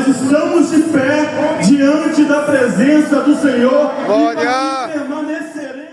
nós estamos de pé diante da presença do Senhor. Glória! E permaneceremos.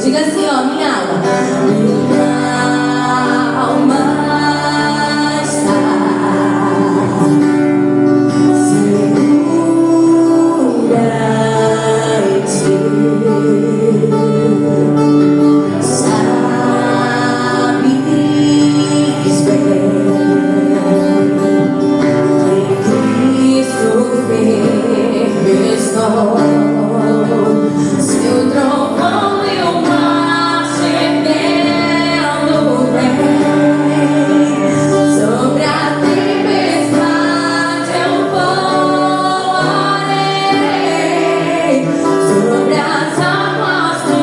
Diga assim, ó, minha alma. Minha alma está segura em ti. Sabes bem que Cristo firme estou. Seu trovão e o mar tremendo vem. Sobre a tempestade eu voarei. Sobre as águas tu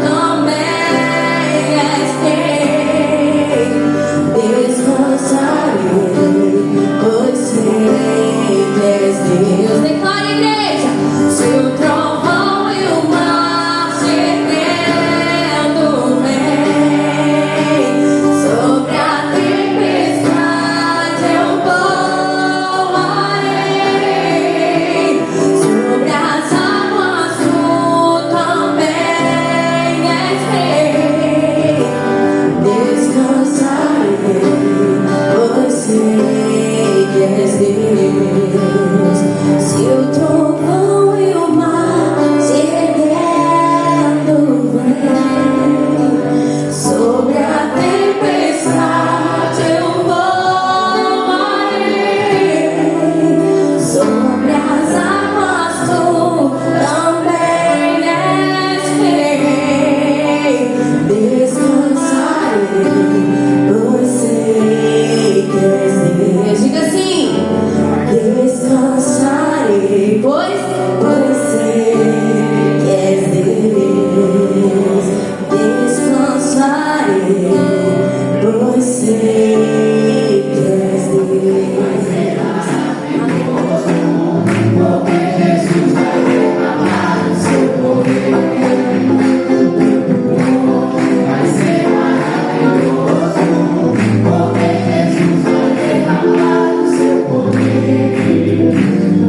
também és rei. Descansarei, pois sei que és Deus. Declara, igreja, seu trovão e o mar tremendo vem. Sobre a tempestade eu voarei. Sobre as águas tu também és rei. Descansarei, pois sei que és Deus. Seu trovão e o mar se erguendo vem. Sobre a tempestade eu voarei. Sobre as águas tu também és rei. Descansarei, pois sei que és Deus. Diga assim: descansarei, pois sei que és Deus. Descansarei, pois sei que és Deus. Porque Jesus vai derramar o seu poder. Vai ser maravilhoso. Porque Jesus vai derramar o seu poder.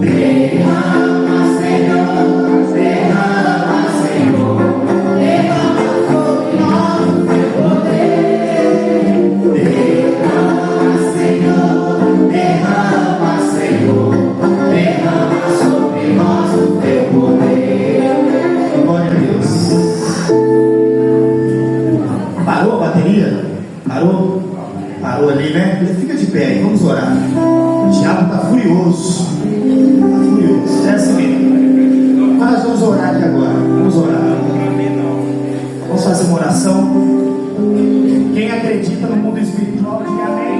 Derrama, Senhor, derrama, Senhor, derrama sobre nós o teu poder. Derrama, Senhor, derrama, Senhor, derrama sobre nós o teu poder. Glória a Deus. Parou a bateria? Parou? Parou ali, né? Fica de pé aí, vamos orar. O diabo está furioso. Está furioso. É assim mesmo. Mas nós vamos orar aqui agora. Vamos orar. Vamos fazer uma oração. Quem acredita no mundo espiritual, diga amém.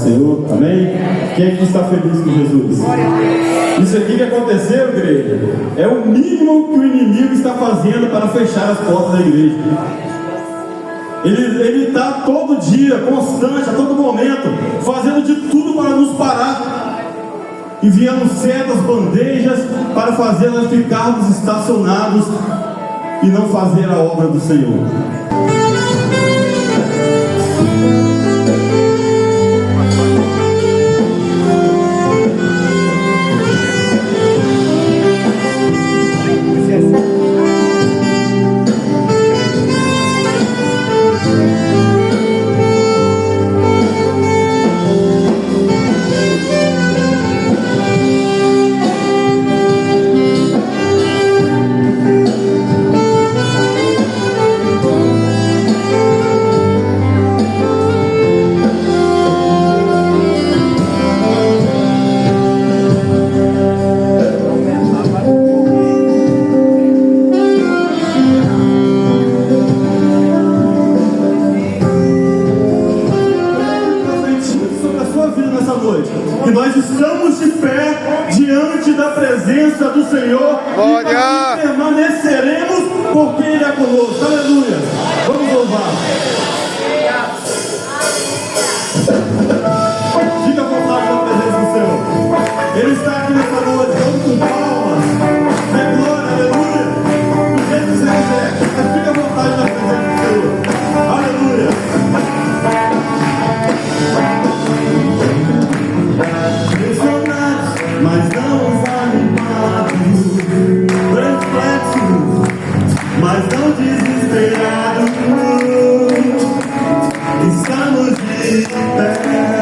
Senhor, amém? Quem aqui está feliz com Jesus? Isso aqui que aconteceu, igreja, é o mínimo que o inimigo está fazendo para fechar as portas da igreja. Ele está todo dia, constante, a todo momento, fazendo de tudo para nos parar, enviando setas, bandejas, para fazer nós ficarmos estacionados e não fazer a obra do Senhor. Que nós estamos de pé diante da presença do Senhor e permaneceremos porque Ele é conosco. Aleluia! Vamos louvar. Fica à vontade na presença do Senhor. Ele está aqui nessa noite. Vamos com palmas. Dê glória, aleluia. Do jeito que você quiser. Mas fica à vontade na presença do Senhor. Aleluia. Mas não desanimados, perplexos, mas não desesperados, estamos de pé.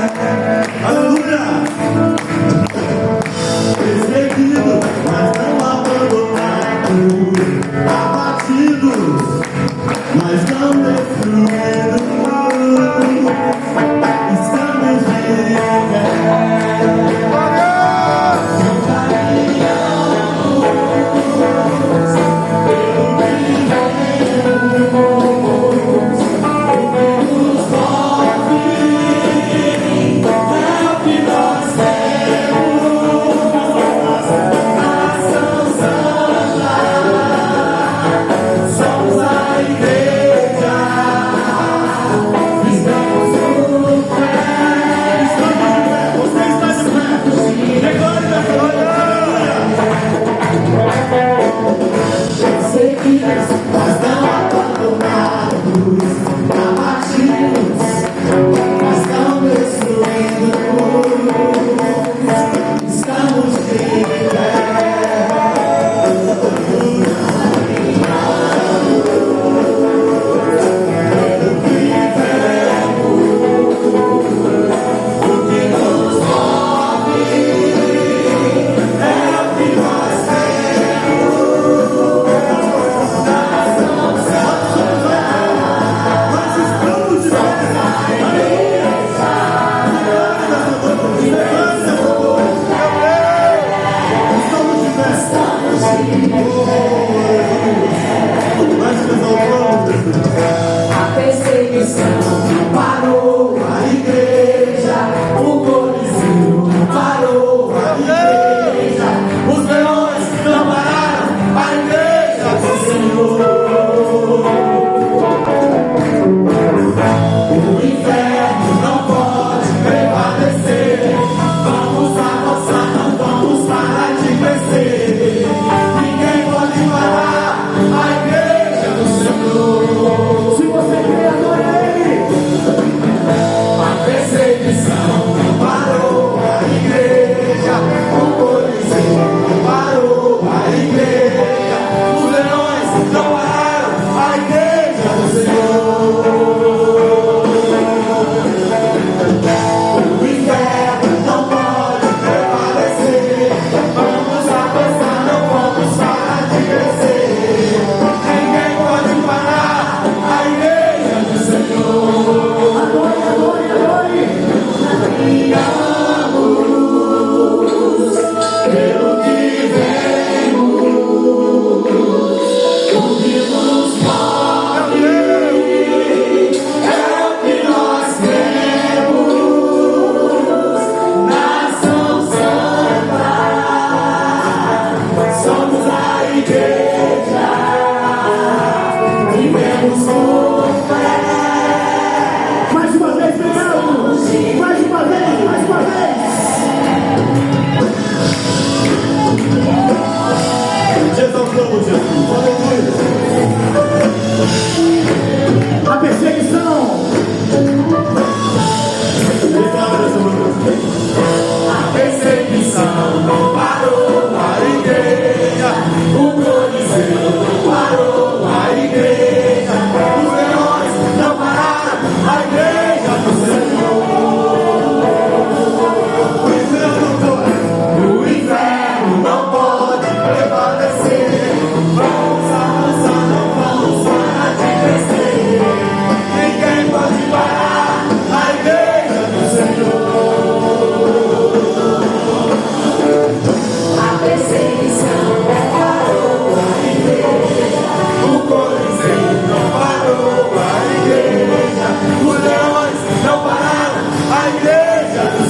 igreja do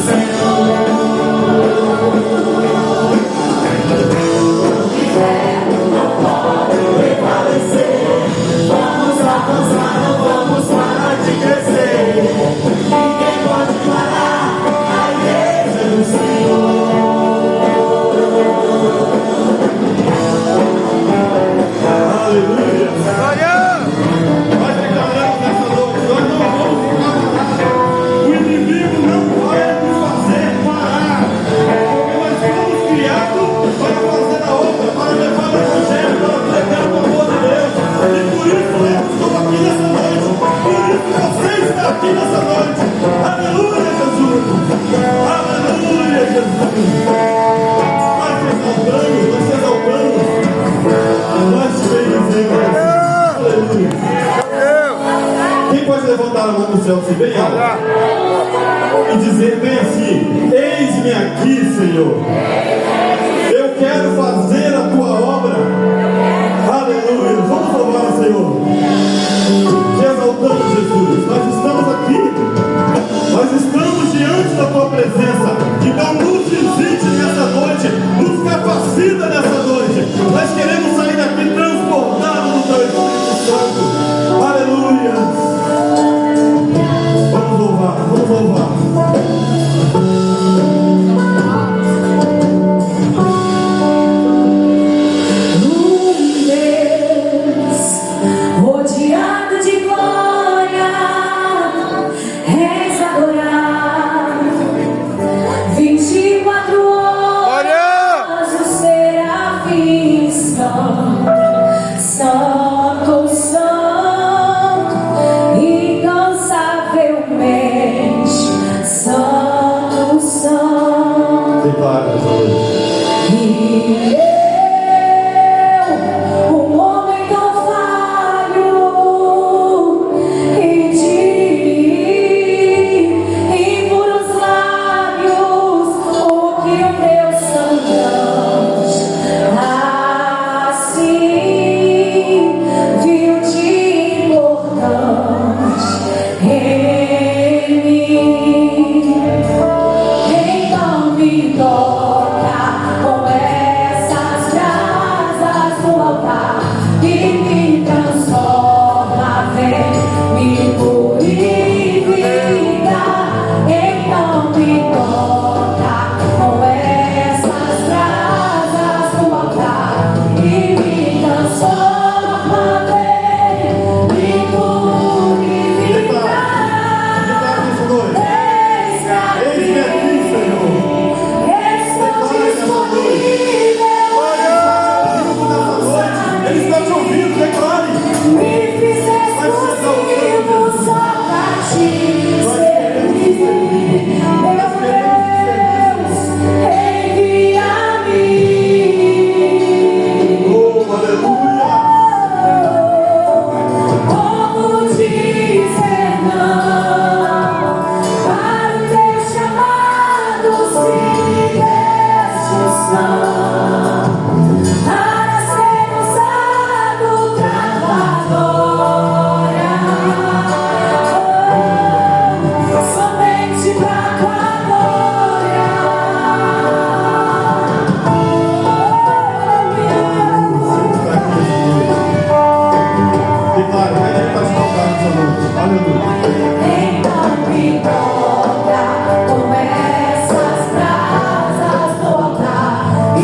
Vamos avançar, não vamos parar de crescer. Ninguém pode parar a igreja do Senhor. Aleluia! Nós declaramos nessa noite, nós não vamos ficar parados. O inimigo não vai nos fazer parar, porque nós fomos criados para fazer a obra, para levar o evangelho, para pregar o amor de Deus. E por isso eu estou aqui nessa noite, por isso você está aqui nessa noite. Aleluia, Jesus! Aleluia, Jesus! Nós te exaltamos, nós te bendizemos. Aleluia! Quem pode levantar a mão no céu assim, bem alto, e dizer bem assim: eis-me aqui, Senhor, eu quero fazer a tua obra. Aleluia! Vamos louvar o Senhor. Te exaltamos, Jesus. Nós estamos aqui, nós estamos diante da tua presença. Então nos visite nessa noite, nos capacita nessa noite. Nós queremos sair daqui transbordados do teu Espírito Santo. Aleluia! Vamos louvar, vamos louvar. Rodeado de glória, és adorado. 24 horas os serafins santo, santo, incansavelmente, santo, santo. Declara essa noite. E eu, um homem tão falho, e de impuros lábios, o que o meu sangrante assim viu-te importante em mim. Então me toca com essas brasas do altar que me transforma, vem me purifica. Então me toca com essas brasas do altar que me transforma, vem me purifica. Declara essa noite. Eis-me aqui, Senhor. Estou disponível. Ele está te ouvindo, declare. Me fizeste possível só pra te servir. Meu Deus, envia-me. Oh, aleluia! Como dizer não para o teu chamado, se destes não, para ser usado pra tua glória, somente pra tua glória. Declara, vai ele para te tocar nessa noite. Aleluia! Então me toca com essas brasas do altar e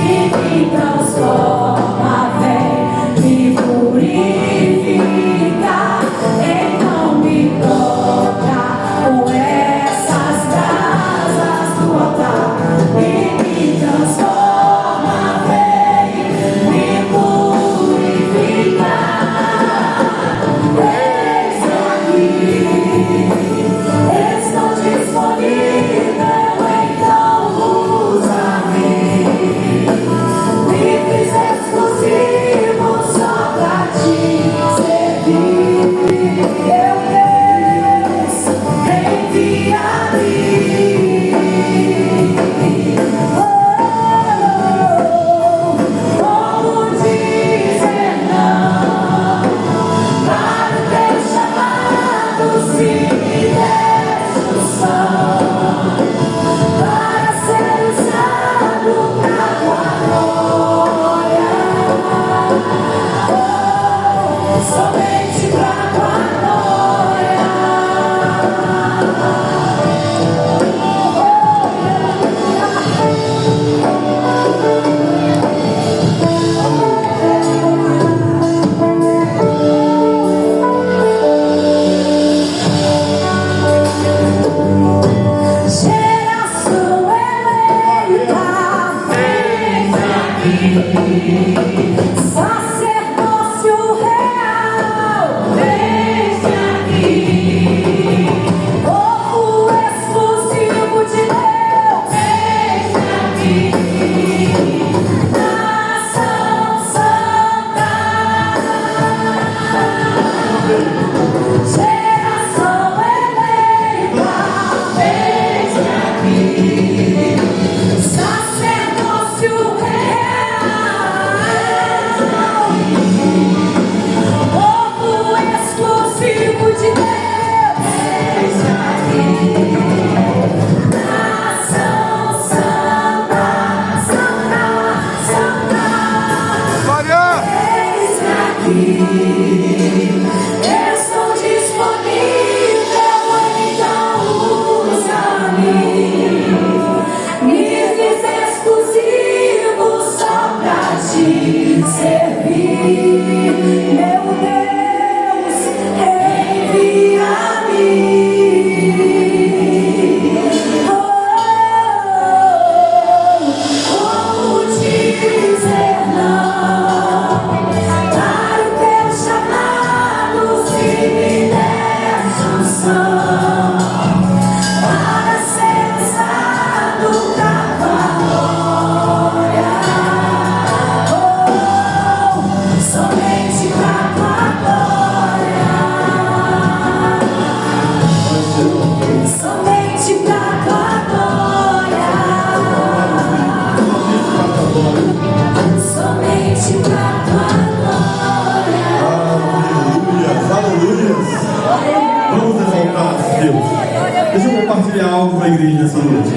noite.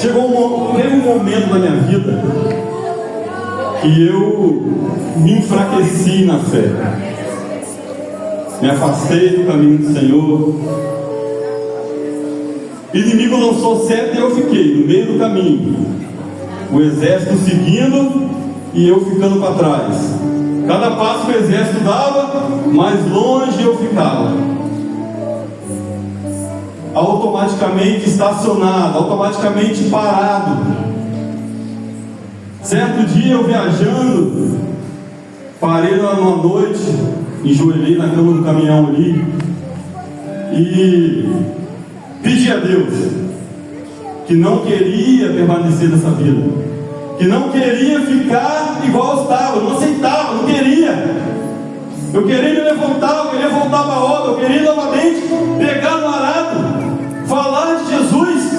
Teve um momento na minha vida que eu me enfraqueci na fé, me afastei do caminho do Senhor. O inimigo lançou seta e eu fiquei no meio do caminho, o exército seguindo e eu ficando para trás. Cada passo que o exército dava, mais longe eu ficava, automaticamente estacionado, automaticamente parado. Certo dia eu viajando, parei numa noite, enjoelhei na cama do caminhão ali e pedi a Deus que não queria permanecer nessa vida, que não queria ficar igual eu estava, eu não aceitava, não queria. Eu queria me levantar, eu queria voltar para a obra, eu queria novamente pegar no arado, falar de Jesus.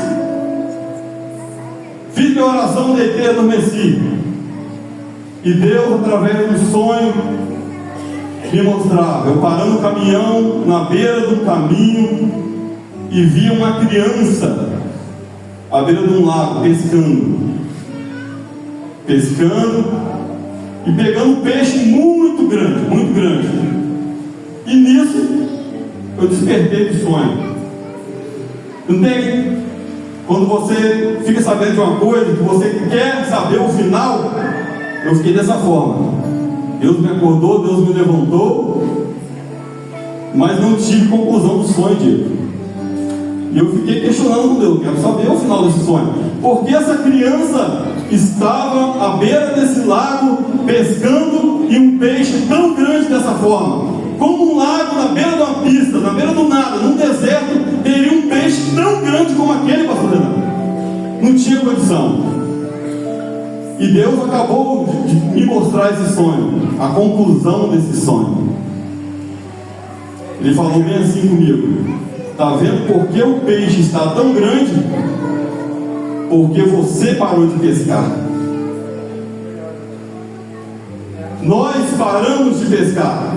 Fiz minha oração, deitei, adormeci. E Deus, através do sonho, me mostrava, eu parando o caminhão na beira do caminho e via uma criança à beira de um lago pescando e pegando um peixe muito grande, muito grande. E nisso eu despertei do sonho. Não tem? Quando você fica sabendo de uma coisa que você quer saber o final, eu fiquei dessa forma. Deus me acordou, Deus me levantou, mas não tive conclusão do sonho dele. E eu fiquei questionando com Deus, quero saber o final desse sonho. Porque essa criança estava à beira desse lago pescando e um peixe tão grande dessa forma. Como um lago na beira de uma pista, na beira do nada, num deserto, teria um peixe tão grande como aquele, pastor Renan. Não tinha condição. E Deus acabou de me mostrar esse sonho, a conclusão desse sonho. Ele falou bem assim comigo: está vendo por que o peixe está tão grande? Porque você parou de pescar. Nós paramos de pescar.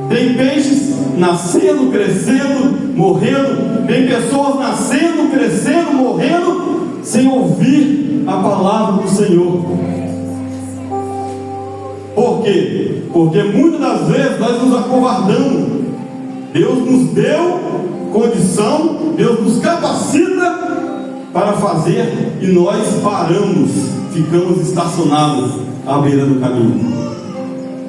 Tem peixes nascendo, crescendo, morrendo. Tem pessoas nascendo, crescendo, morrendo, sem ouvir a palavra do Senhor. Por quê? Porque muitas das vezes nós nos acovardamos. Deus nos deu condição, Deus nos capacita para fazer e nós paramos, ficamos estacionados à beira do caminho.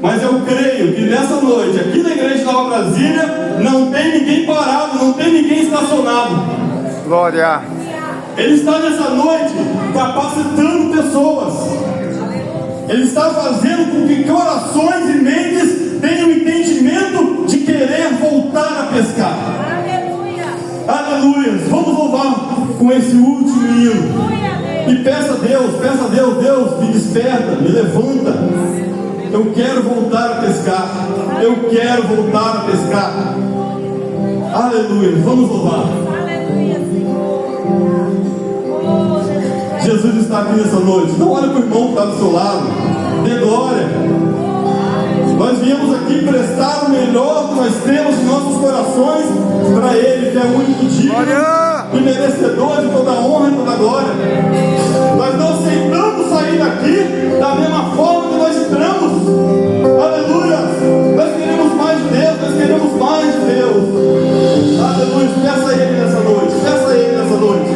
Mas eu creio que nessa noite, aqui na Igreja de Nova Brasília, não tem ninguém parado, não tem ninguém estacionado. Glória! Ele está nessa noite capacitando pessoas. Ele está fazendo com que corações e mentes tenham entendimento de querer voltar a pescar. Aleluia! Vamos louvar com esse último hino. E peça a Deus, Deus, me desperta, me levanta. Eu quero voltar a pescar. Eu quero voltar a pescar. Aleluia! Vamos louvar. Jesus está aqui nessa noite. Não olhe para o irmão que está do seu lado. Dê glória. Nós viemos aqui prestar o melhor que nós temos em nossos corações para Ele, que é o único digno e merecedor de toda a honra e toda a glória. Nós não aceitamos sair daqui da mesma forma que nós entramos. Aleluia! Nós queremos mais de Deus, nós queremos mais de Deus. Aleluia! Peça a Ele nessa noite, peça a Ele nessa noite.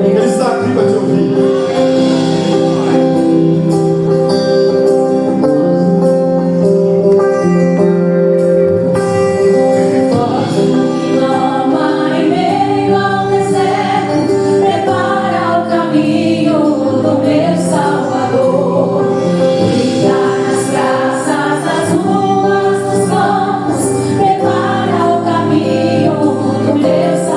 Ele está aqui para te ouvir. Prepara o caminho do meu Salvador.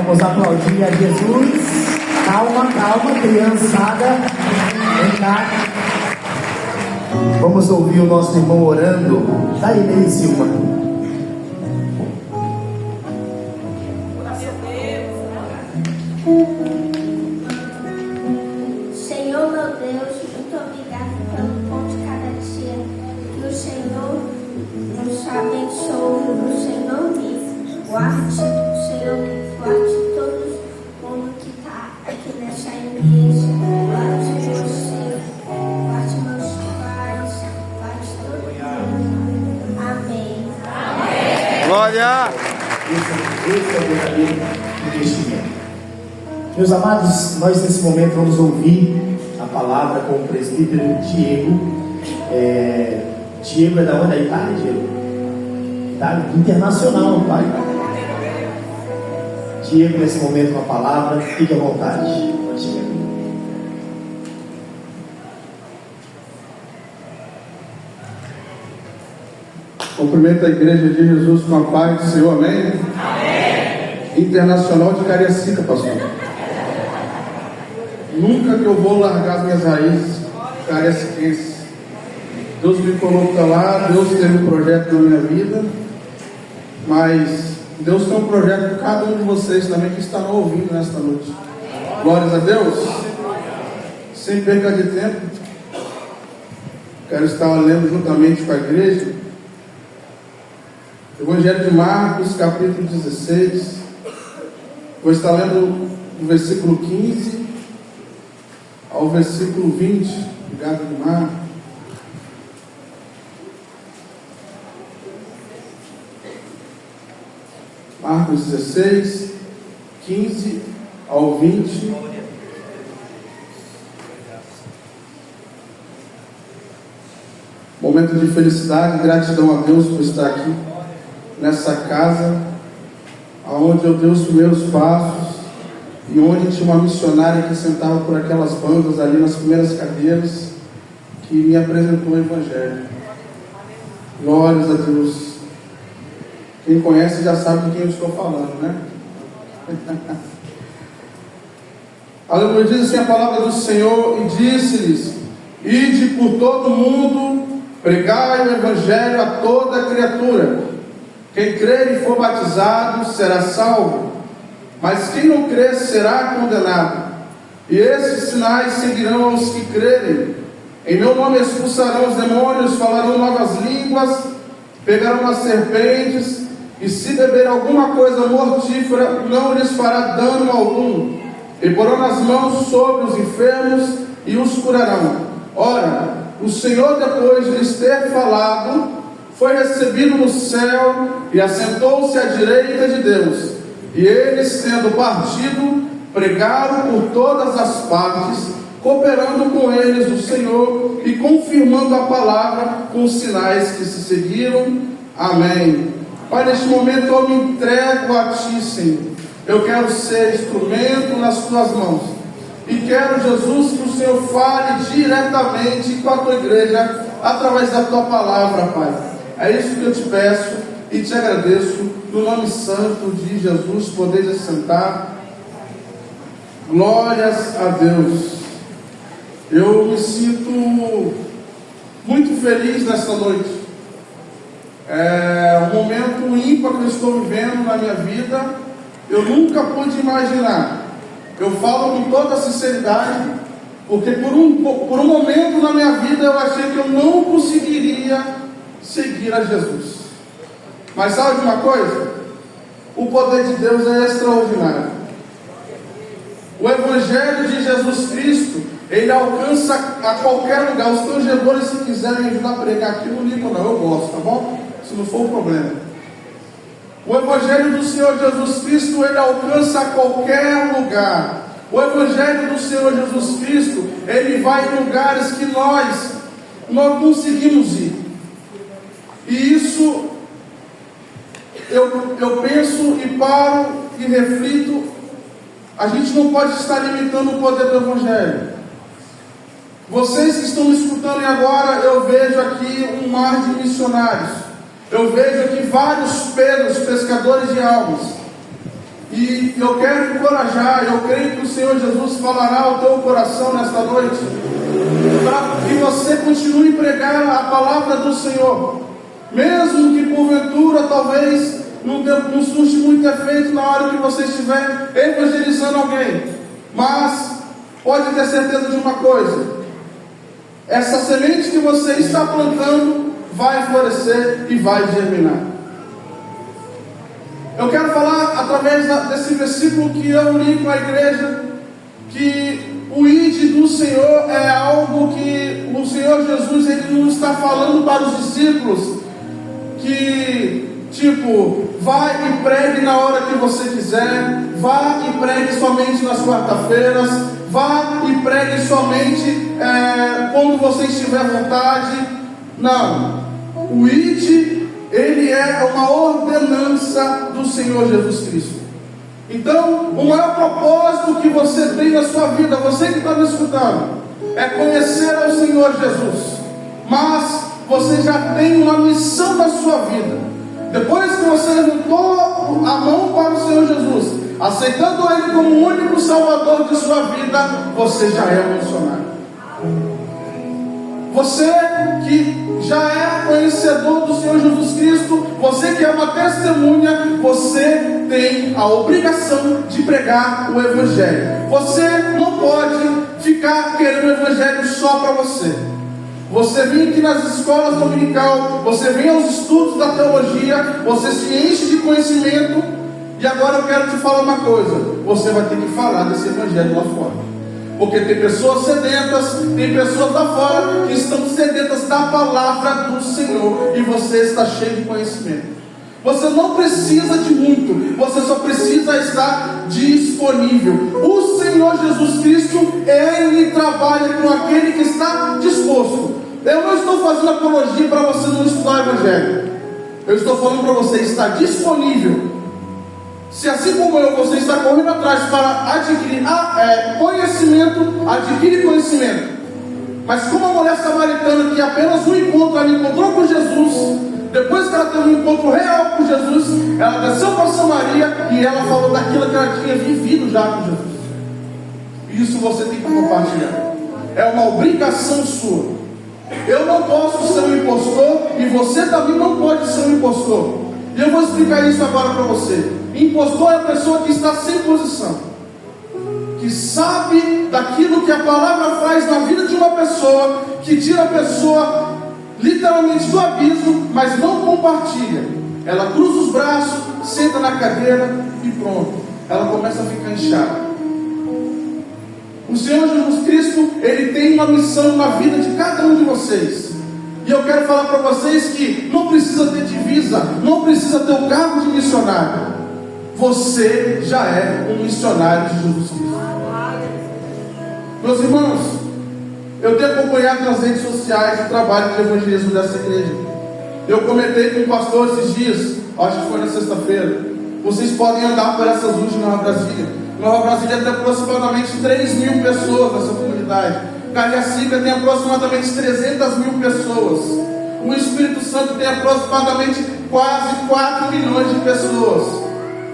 Vamos aplaudir a Jesus. Calma, calma, criançada. Vem cá. Vamos ouvir o nosso irmão orando. Dá ele aí, Silma. Senhor meu Deus, muito obrigado pelo pão de cada dia. Que o Senhor nos abençoe, o Senhor me guarde, o Senhor me guarde todo mundo que está aqui nessa igreja. Guarde você, guarde meus pais, guarde todo mundo. Amém. Glória! Esse é o verdadeiro investimento. Meus amados, nós nesse momento vamos ouvir a palavra com o presbítero Diego. Diego é da onde? Da Itália, Diego? Itália? Internacional, pai. Diego, nesse momento, com a palavra, fique à vontade. Pode chegar. Cumprimento a Igreja de Jesus com a paz do Senhor, amém? Amém. Internacional de Cariacica, pastor. Nunca que eu vou largar as minhas raízes cariaciquenses. Deus me colocou lá, Deus teve um projeto na minha vida, mas Deus tem um projeto para cada um de vocês também que está ouvindo nesta noite. Glórias a Deus. Sem perda de tempo, quero estar lendo juntamente com a igreja Evangelho de Marcos, capítulo 16. Vou estar lendo do versículo 15 ao versículo 20. Obrigado, Guimar. Marcos 16, 15 ao 20. Momento de felicidade e gratidão a Deus por estar aqui nessa casa, aonde eu dei os primeiros passos e onde tinha uma missionária que sentava por aquelas bancas ali nas primeiras cadeiras, que me apresentou o Evangelho. Glórias a Deus. Quem conhece já sabe de quem eu estou falando, né? Aleluia. Diz assim a palavra do Senhor: e disse-lhes: ide por todo o mundo, pregai o Evangelho a toda criatura. Quem crer e for batizado será salvo, mas quem não crer será condenado. E esses sinais seguirão aos que crerem: em meu nome expulsarão os demônios, falarão novas línguas, pegarão as serpentes, e se beber alguma coisa mortífera, não lhes fará dano algum. E porão as mãos sobre os enfermos e os curarão. Ora, o Senhor, depois de lhes ter falado, foi recebido no céu e assentou-se à direita de Deus. E eles, tendo partido, pregaram por todas as partes, cooperando com eles o Senhor e confirmando a palavra com os sinais que se seguiram. Amém. Pai, neste momento eu me entrego a Ti, Senhor. Eu quero ser instrumento nas Tuas mãos. E quero, Jesus, que o Senhor fale diretamente com a Tua igreja, através da Tua palavra, Pai. É isso que eu te peço e te agradeço, no nome santo de Jesus. Podeis sentar. Glórias a Deus. Eu me sinto muito feliz nesta noite. É um momento ímpar que eu estou vivendo na minha vida. Eu nunca pude imaginar. Eu falo com toda sinceridade, porque por um momento na minha vida eu achei que eu não conseguiria seguir a Jesus. Mas sabe de uma coisa? O poder de Deus é extraordinário. O Evangelho de Jesus Cristo, ele alcança a qualquer lugar. Os tangedores, se quiserem ajudar a pregar aqui, não ligam não, eu gosto, tá bom? Se não for o problema. O Evangelho do Senhor Jesus Cristo, ele alcança a qualquer lugar. O Evangelho do Senhor Jesus Cristo, ele vai em lugares que nós não conseguimos ir. E isso, eu penso e paro e reflito. A gente não pode estar limitando o poder do Evangelho. Vocês que estão me escutando agora, eu vejo aqui um mar de missionários. Eu vejo aqui vários Pedros, pescadores de almas. E E eu quero encorajar, eu creio que o Senhor Jesus falará ao teu coração nesta noite, para que você continue a pregar a palavra do Senhor, mesmo que porventura talvez não surte muito efeito na hora que você estiver evangelizando alguém, mas pode ter certeza de uma coisa: essa semente que você está plantando vai florescer e vai germinar. Eu quero falar através desse versículo que eu li com a igreja, que o ide do Senhor é algo que o Senhor Jesus ele não está falando para os discípulos, que tipo, vai e pregue na hora que você quiser, vá e pregue somente nas quarta-feiras, vá e pregue somente quando você estiver à vontade. Não, o ide ele é uma ordenança do Senhor Jesus Cristo. Então, o maior propósito que você tem na sua vida, você que está me escutando, é conhecer ao Senhor Jesus. Mas você já tem uma missão na sua vida. Depois que você levantou a mão para o Senhor Jesus, aceitando Ele como o único Salvador de sua vida, você já é um missionário. Você que já é conhecedor do Senhor Jesus Cristo, você que é uma testemunha, você tem a obrigação de pregar o Evangelho. Você não pode ficar querendo o Evangelho só para você. Você vem aqui nas escolas dominical, você vem aos estudos da teologia, você se enche de conhecimento, e agora eu quero te falar uma coisa: você vai ter que falar desse Evangelho lá fora. Porque tem pessoas sedentas, tem pessoas lá fora que estão sedentas da palavra do Senhor, e você está cheio de conhecimento. Você não precisa de muito, você só precisa estar disponível. O Senhor Jesus Cristo, Ele trabalha com aquele que está disposto. Eu não estou fazendo apologia para você não estudar o Evangelho. Eu estou falando para você estar disponível. Se assim como eu, você está correndo atrás para adquirir conhecimento, adquire conhecimento. Mas como a mulher samaritana, que apenas um encontro ela encontrou com Jesus, depois que ela teve um encontro real com Jesus, ela desceu para Samaria e ela falou daquilo que ela tinha vivido já com Jesus. Isso você tem que compartilhar. É uma obrigação sua. Eu não posso ser um impostor, e você também não pode ser um impostor. E eu vou explicar isso agora para você. Impostor é a pessoa que está sem posição, que sabe daquilo que a palavra faz na vida de uma pessoa, que tira a pessoa literalmente do abismo, mas não compartilha. Ela cruza os braços, senta na cadeira e pronto, ela começa a ficar inchada. O Senhor Jesus Cristo, Ele tem uma missão na vida de cada um de vocês. E eu quero falar para vocês que não precisa ter divisa, não precisa ter o cargo de missionário. Você já é um missionário de Jesus Cristo. Meus irmãos, eu tenho acompanhado nas redes sociais o trabalho de evangelismo dessa igreja. Eu comentei com o pastor esses dias, acho que foi na sexta-feira. Vocês podem andar por essas ruas de Nova Brasília. Nova Brasília tem aproximadamente 3.000 pessoas nessa comunidade. Cariacica tem aproximadamente 300.000 pessoas. O Espírito Santo tem aproximadamente quase 4 milhões de pessoas.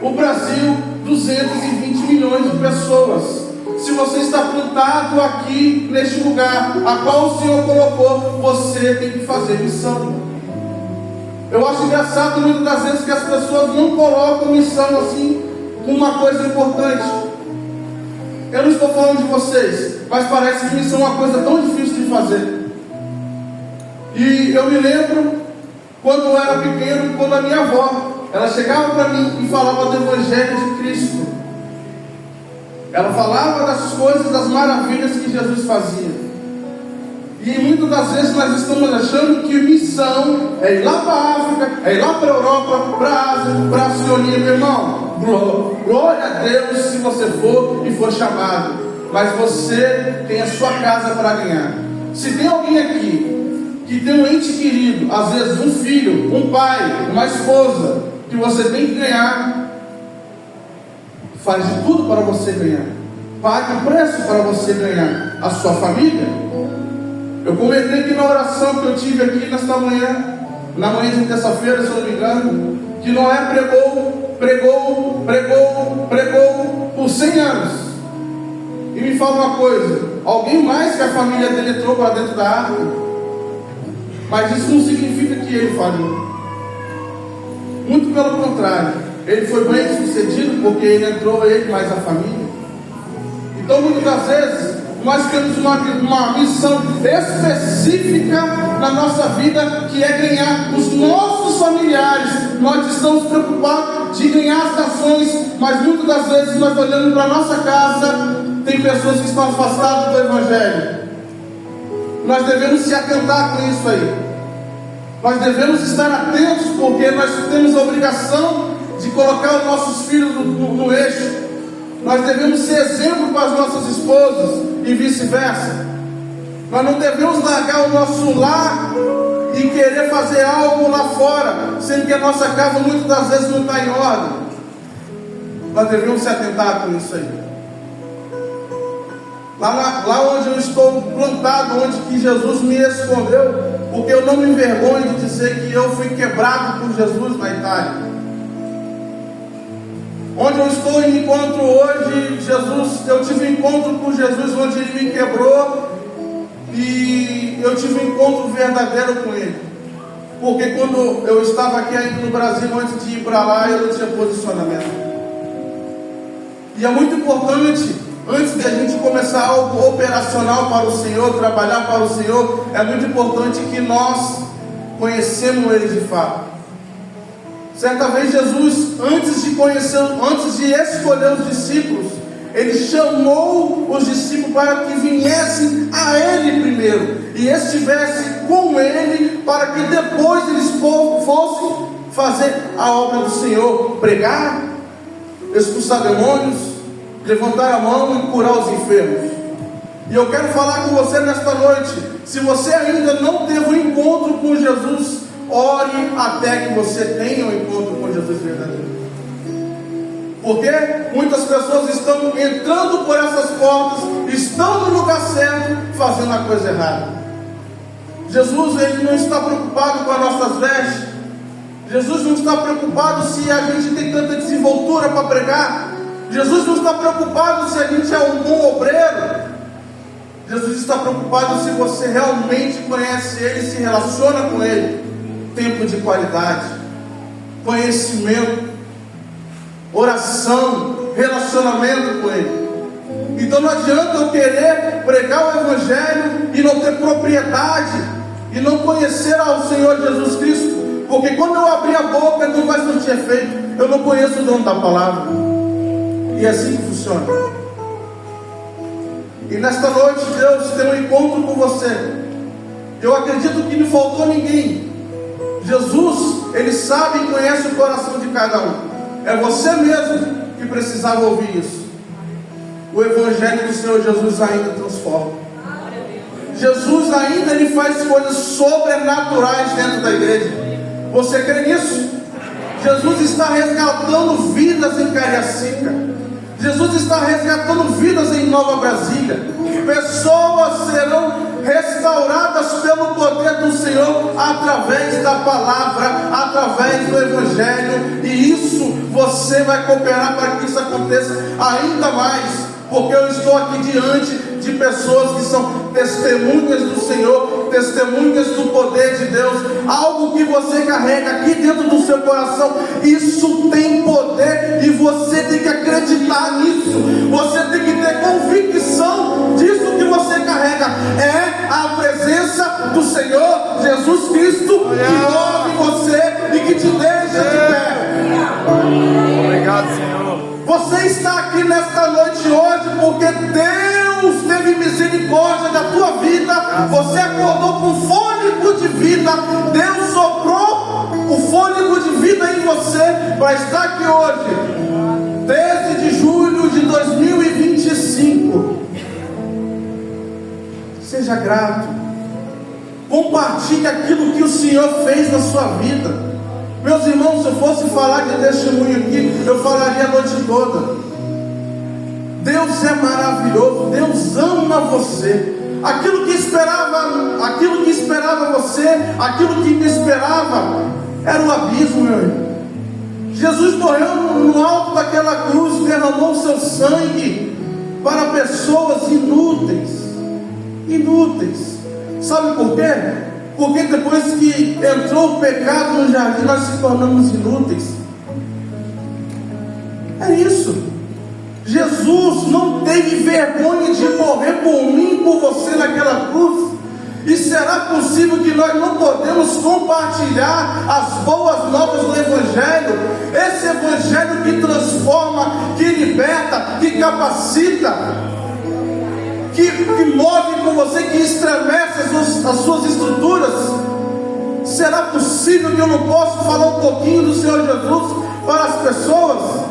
O Brasil, 220 milhões de pessoas. Se você está plantado aqui neste lugar, a qual o Senhor colocou, você tem que fazer missão. Eu acho engraçado muitas das vezes que as pessoas não colocam missão assim como uma coisa importante. Eu não estou falando de vocês, mas parece que missão é uma coisa tão difícil de fazer. E eu me lembro quando eu era pequeno, quando a minha avó, ela chegava para mim e falava do Evangelho de Cristo. Ela falava das coisas, das maravilhas que Jesus fazia. E muitas das vezes nós estamos achando que missão é ir lá para a África, é ir lá para a Europa, para a Ásia, para a Oceania. Meu irmão, glória a Deus se você for e for chamado. Mas você tem a sua casa para ganhar. Se tem alguém aqui que tem um ente querido, às vezes um filho, um pai, uma esposa, que você tem que ganhar, faz de tudo para você ganhar. Pague o preço para você ganhar a sua família. Eu comentei que na oração que eu tive aqui nesta manhã, na manhã de terça-feira, se eu não me engano, que Noé pregou por 100 anos. E me fala uma coisa: alguém mais que a família dele entrou para dentro da arca. Mas isso não significa que ele faliu. Muito pelo contrário, ele foi bem sucedido porque ele entrou, ele mais a família. Então muitas das vezes nós temos uma missão específica na nossa vida, que é ganhar os nossos familiares. Nós estamos preocupados de ganhar as nações, mas muitas das vezes nós olhando para a nossa casa, tem pessoas que estão afastadas do Evangelho. Nós devemos se atentar com isso aí. Nós devemos estar atentos, porque nós temos a obrigação de colocar os nossos filhos no eixo. Nós devemos ser exemplo para as nossas esposas e vice-versa. Nós não devemos largar o nosso lar e querer fazer algo lá fora, sendo que a nossa casa muitas das vezes não está em ordem. Nós devemos se atentar com isso aí. Lá onde eu estou plantado, onde que Jesus me escondeu, porque eu não me envergonho de dizer que eu fui quebrado por Jesus na Itália. Onde eu estou e me encontro hoje, eu tive um encontro com Jesus onde Ele me quebrou, e eu tive um encontro verdadeiro com Ele. Porque quando eu estava aqui ainda no Brasil, antes de ir para lá, eu não tinha posicionamento. E é muito importante, antes de a gente começar algo operacional para o Senhor, trabalhar para o Senhor, é muito importante que nós conhecemos Ele de fato. Certa vez Jesus, antes de escolher os discípulos, Ele chamou os discípulos para que viessem a Ele primeiro e estivessem com Ele, para que depois eles fossem fazer a obra do Senhor, pregar, expulsar demônios, levantar a mão e curar os enfermos. E eu quero falar com você nesta noite: se você ainda não teve um encontro com Jesus, ore até que você tenha um encontro com Jesus verdadeiro. Porque muitas pessoas estão entrando por essas portas, estão no lugar certo, fazendo a coisa errada. Jesus, Ele não está preocupado com as nossas vestes. Jesus não está preocupado se a gente tem tanta desenvoltura para pregar. Jesus não está preocupado se a gente é um bom obreiro. Jesus está preocupado se você realmente conhece Ele, se relaciona com Ele. Tempo de qualidade, conhecimento, oração, relacionamento com Ele. Então não adianta eu querer pregar o Evangelho e não ter propriedade e não conhecer ao Senhor Jesus Cristo, porque quando eu abrir a boca não vai surtir efeito. Eu não conheço o dono da palavra. E é assim que funciona. E nesta noite Deus tem um encontro com você. Eu acredito que não faltou ninguém. Jesus, Ele sabe e conhece o coração de cada um. É você mesmo que precisava ouvir isso. O Evangelho do Senhor Jesus ainda transforma. Jesus ainda Ele faz coisas sobrenaturais dentro da igreja. Você crê nisso? Jesus está resgatando vidas em Cariacica. Jesus está resgatando vidas em Nova Brasília. Pessoas serão restauradas pelo poder do Senhor através da palavra, através do Evangelho. E isso você vai cooperar para que isso aconteça ainda mais, porque eu estou aqui diante de pessoas que são testemunhas do Senhor, testemunhas do poder de Deus. Algo que você carrega aqui dentro do seu coração, isso tem poder e você tem que acreditar nisso. Você tem que ter convicção disso que você carrega. É a presença do Senhor Jesus Cristo que move você e que te deixa de pé. Obrigado, Senhor. Você está aqui nesta noite hoje porque Deus teve misericórdia da tua vida. Você acordou com fôlego de vida. Deus soprou o fôlego de vida em você para estar aqui hoje, 13 de julho de 2025. Seja grato. Compartilhe aquilo que o Senhor fez na sua vida. Meus irmãos, se eu fosse falar de testemunho aqui, eu falaria a noite toda. Deus é maravilhoso, Deus ama você. Aquilo que esperava você, aquilo que me esperava, era o abismo, meu irmão. Jesus morreu no alto daquela cruz, derramou seu sangue para pessoas inúteis. Inúteis. Sabe por quê? Porque depois que entrou o pecado no jardim, nós se tornamos inúteis. É isso. Jesus não teve vergonha de morrer por mim e por você naquela cruz. E será possível que nós não podemos compartilhar as boas novas do Evangelho? Esse Evangelho que transforma, que liberta, que capacita, que move com você, que estremece as suas estruturas. Será possível que eu não possa falar um pouquinho do Senhor Jesus para as pessoas?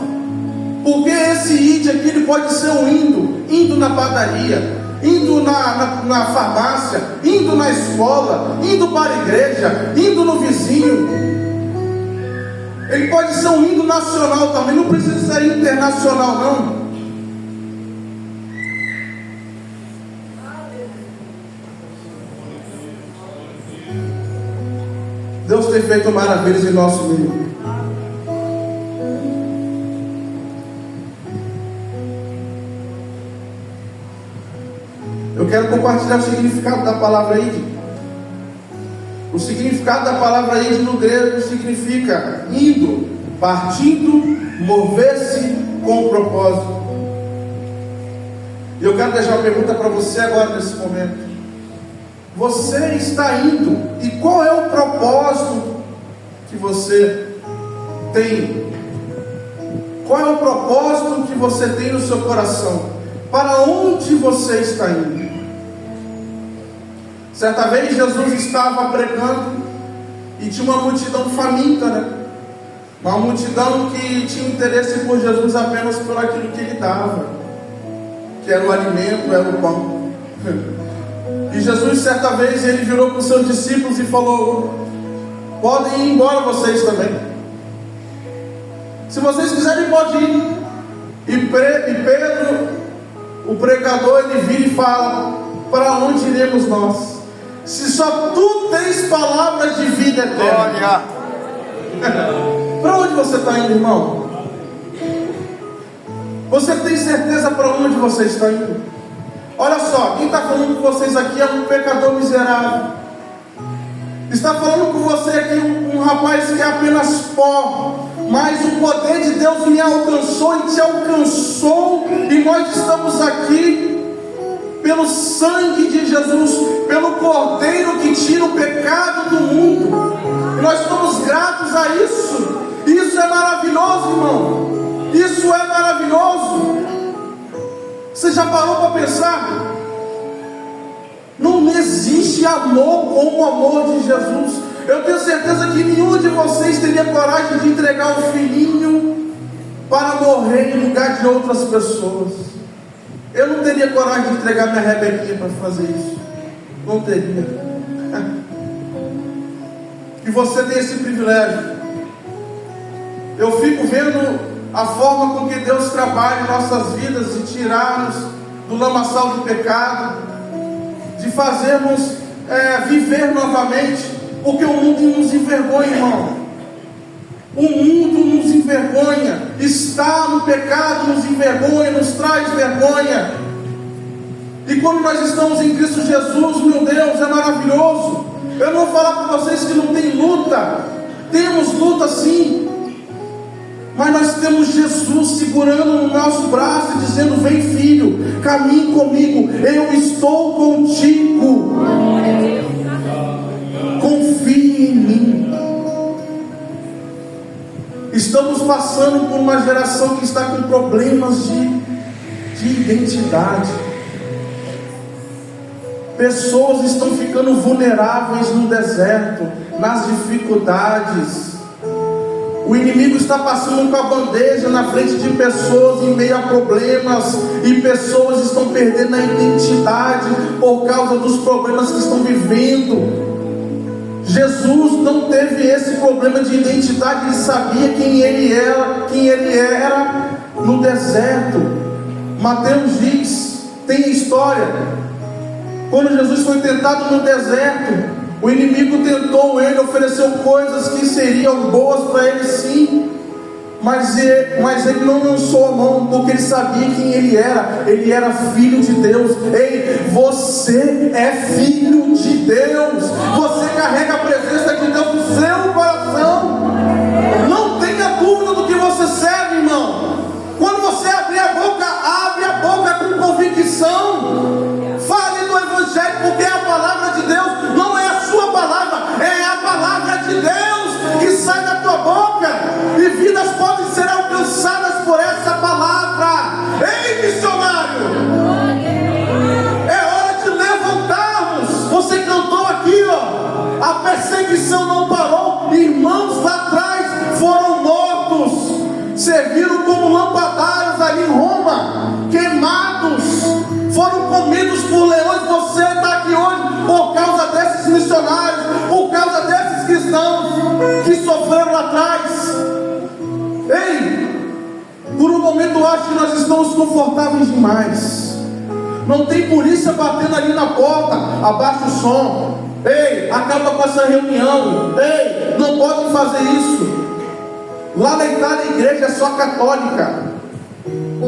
Porque esse ide aqui, ele pode ser um indo na padaria, indo na farmácia, indo na escola, indo para a igreja, indo no vizinho. Ele pode ser um indo nacional também, não precisa ser internacional não. Deus tem feito maravilhas em nosso meio. Eu quero compartilhar o significado da palavra ide. O significado da palavra ide no grego significa indo, partindo, mover-se com propósito. E eu quero deixar uma pergunta para você agora nesse momento. Você está indo, e qual é o propósito que você tem? Qual é o propósito que você tem no seu coração? Para onde você está indo? Certa vez Jesus estava pregando e tinha uma multidão faminta, né? Uma multidão que tinha interesse por Jesus apenas por aquilo que ele dava, que era o alimento, era o pão. E Jesus, certa vez, ele virou para os seus discípulos e falou: podem ir embora vocês também. Se vocês quiserem, pode ir. E Pedro, o pregador, ele vira e fala: para onde iremos nós? Se só tu tens palavras de vida eterna. Para onde você está indo, irmão? Você tem certeza para onde você está indo? Olha só, quem está falando com vocês aqui é um pecador miserável. Está falando com você aqui um rapaz que é apenas pó, mas o poder de Deus me alcançou e te alcançou, e nós estamos aqui pelo sangue de Jesus, pelo Cordeiro que tira o pecado do mundo, e nós estamos gratos a isso. Isso é maravilhoso, irmão. Isso é maravilhoso. Você já parou para pensar? Não existe amor como o amor de Jesus. Eu tenho certeza que nenhum de vocês teria coragem de entregar um filhinho para morrer em lugar de outras pessoas. Eu não teria coragem de entregar minha Rebequinha para fazer isso. Não teria. E você tem esse privilégio. Eu fico vendo a forma com que Deus trabalha em nossas vidas, de tirar-nos do lamaçal do pecado, de fazermos viver novamente, porque o mundo nos envergonha, irmão. O mundo nos envergonha, está no pecado, nos envergonha, nos traz vergonha. E quando nós estamos em Cristo Jesus, meu Deus, é maravilhoso. Eu não vou falar para vocês que não tem luta. Temos luta sim, mas nós temos Jesus segurando no nosso braço e dizendo: vem filho, caminhe comigo, eu estou contigo, confie em mim. Estamos passando por uma geração que está com problemas de identidade. Pessoas estão ficando vulneráveis no deserto, nas dificuldades. O inimigo está passando com a bandeja na frente de pessoas em meio a problemas, e pessoas estão perdendo a identidade por causa dos problemas que estão vivendo. Jesus não teve esse problema de identidade, ele sabia quem ele era no deserto. Mateus diz, tem a história, quando Jesus foi tentado no deserto, o inimigo tentou ele, ofereceu coisas que seriam boas para ele sim, mas ele não lançou a mão, porque ele sabia quem ele era filho de Deus. Ei, você é filho de Deus, você carrega a presença de Deus no seu coração. Não tenha dúvida do que você serve, irmão. Quando você abrir a boca com convicção. Fale do Evangelho, porque a palavra de Deus não é a sua palavra, é a palavra de Deus que sai da tua boca, e vidas podem ser alcançadas por essa palavra. Ei, missionário, é hora de levantarmos. Você cantou aqui, ó, a perseguição não parou, irmãos lá atrás foram mortos, serviram como lampadários ali em Roma, queimados, foram comidos por leões. Você está aqui hoje por causa desses missionários, por causa desses cristãos que sofreram lá atrás. Ei, por um momento eu acho que nós estamos confortáveis demais. Não tem polícia batendo ali na porta, abaixa o som. Ei, acaba com essa reunião. Ei, não podem fazer isso. Lá na Itália a igreja é só católica.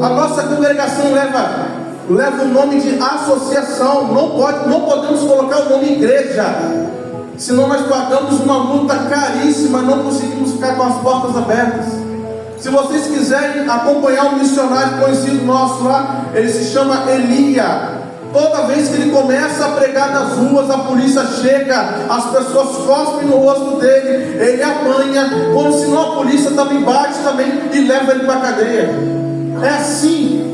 A nossa congregação leva o nome de associação. Não podemos colocar o nome igreja, senão nós pagamos uma multa caríssima, não conseguimos ficar com as portas abertas. Se vocês quiserem acompanhar um missionário conhecido nosso lá, ele se chama Elia. Toda vez que ele começa a pregar nas ruas, a polícia chega, as pessoas cospem no rosto dele, ele apanha, como se não a polícia também bate também e leva ele para a cadeia. É assim.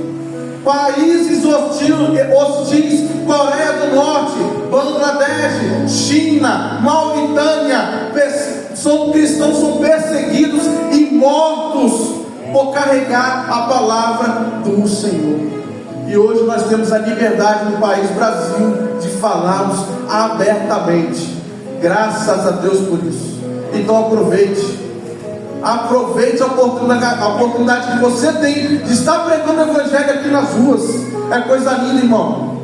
Países hostis, Coreia do Norte, Bangladesh, China, Mauritânia, são cristãos, são perseguidos e mortos por carregar a palavra do Senhor. E hoje nós temos a liberdade no país Brasil de falarmos abertamente. Graças a Deus por isso. Então aproveite a oportunidade que você tem de estar pregando o Evangelho aqui nas ruas. É coisa linda, irmão.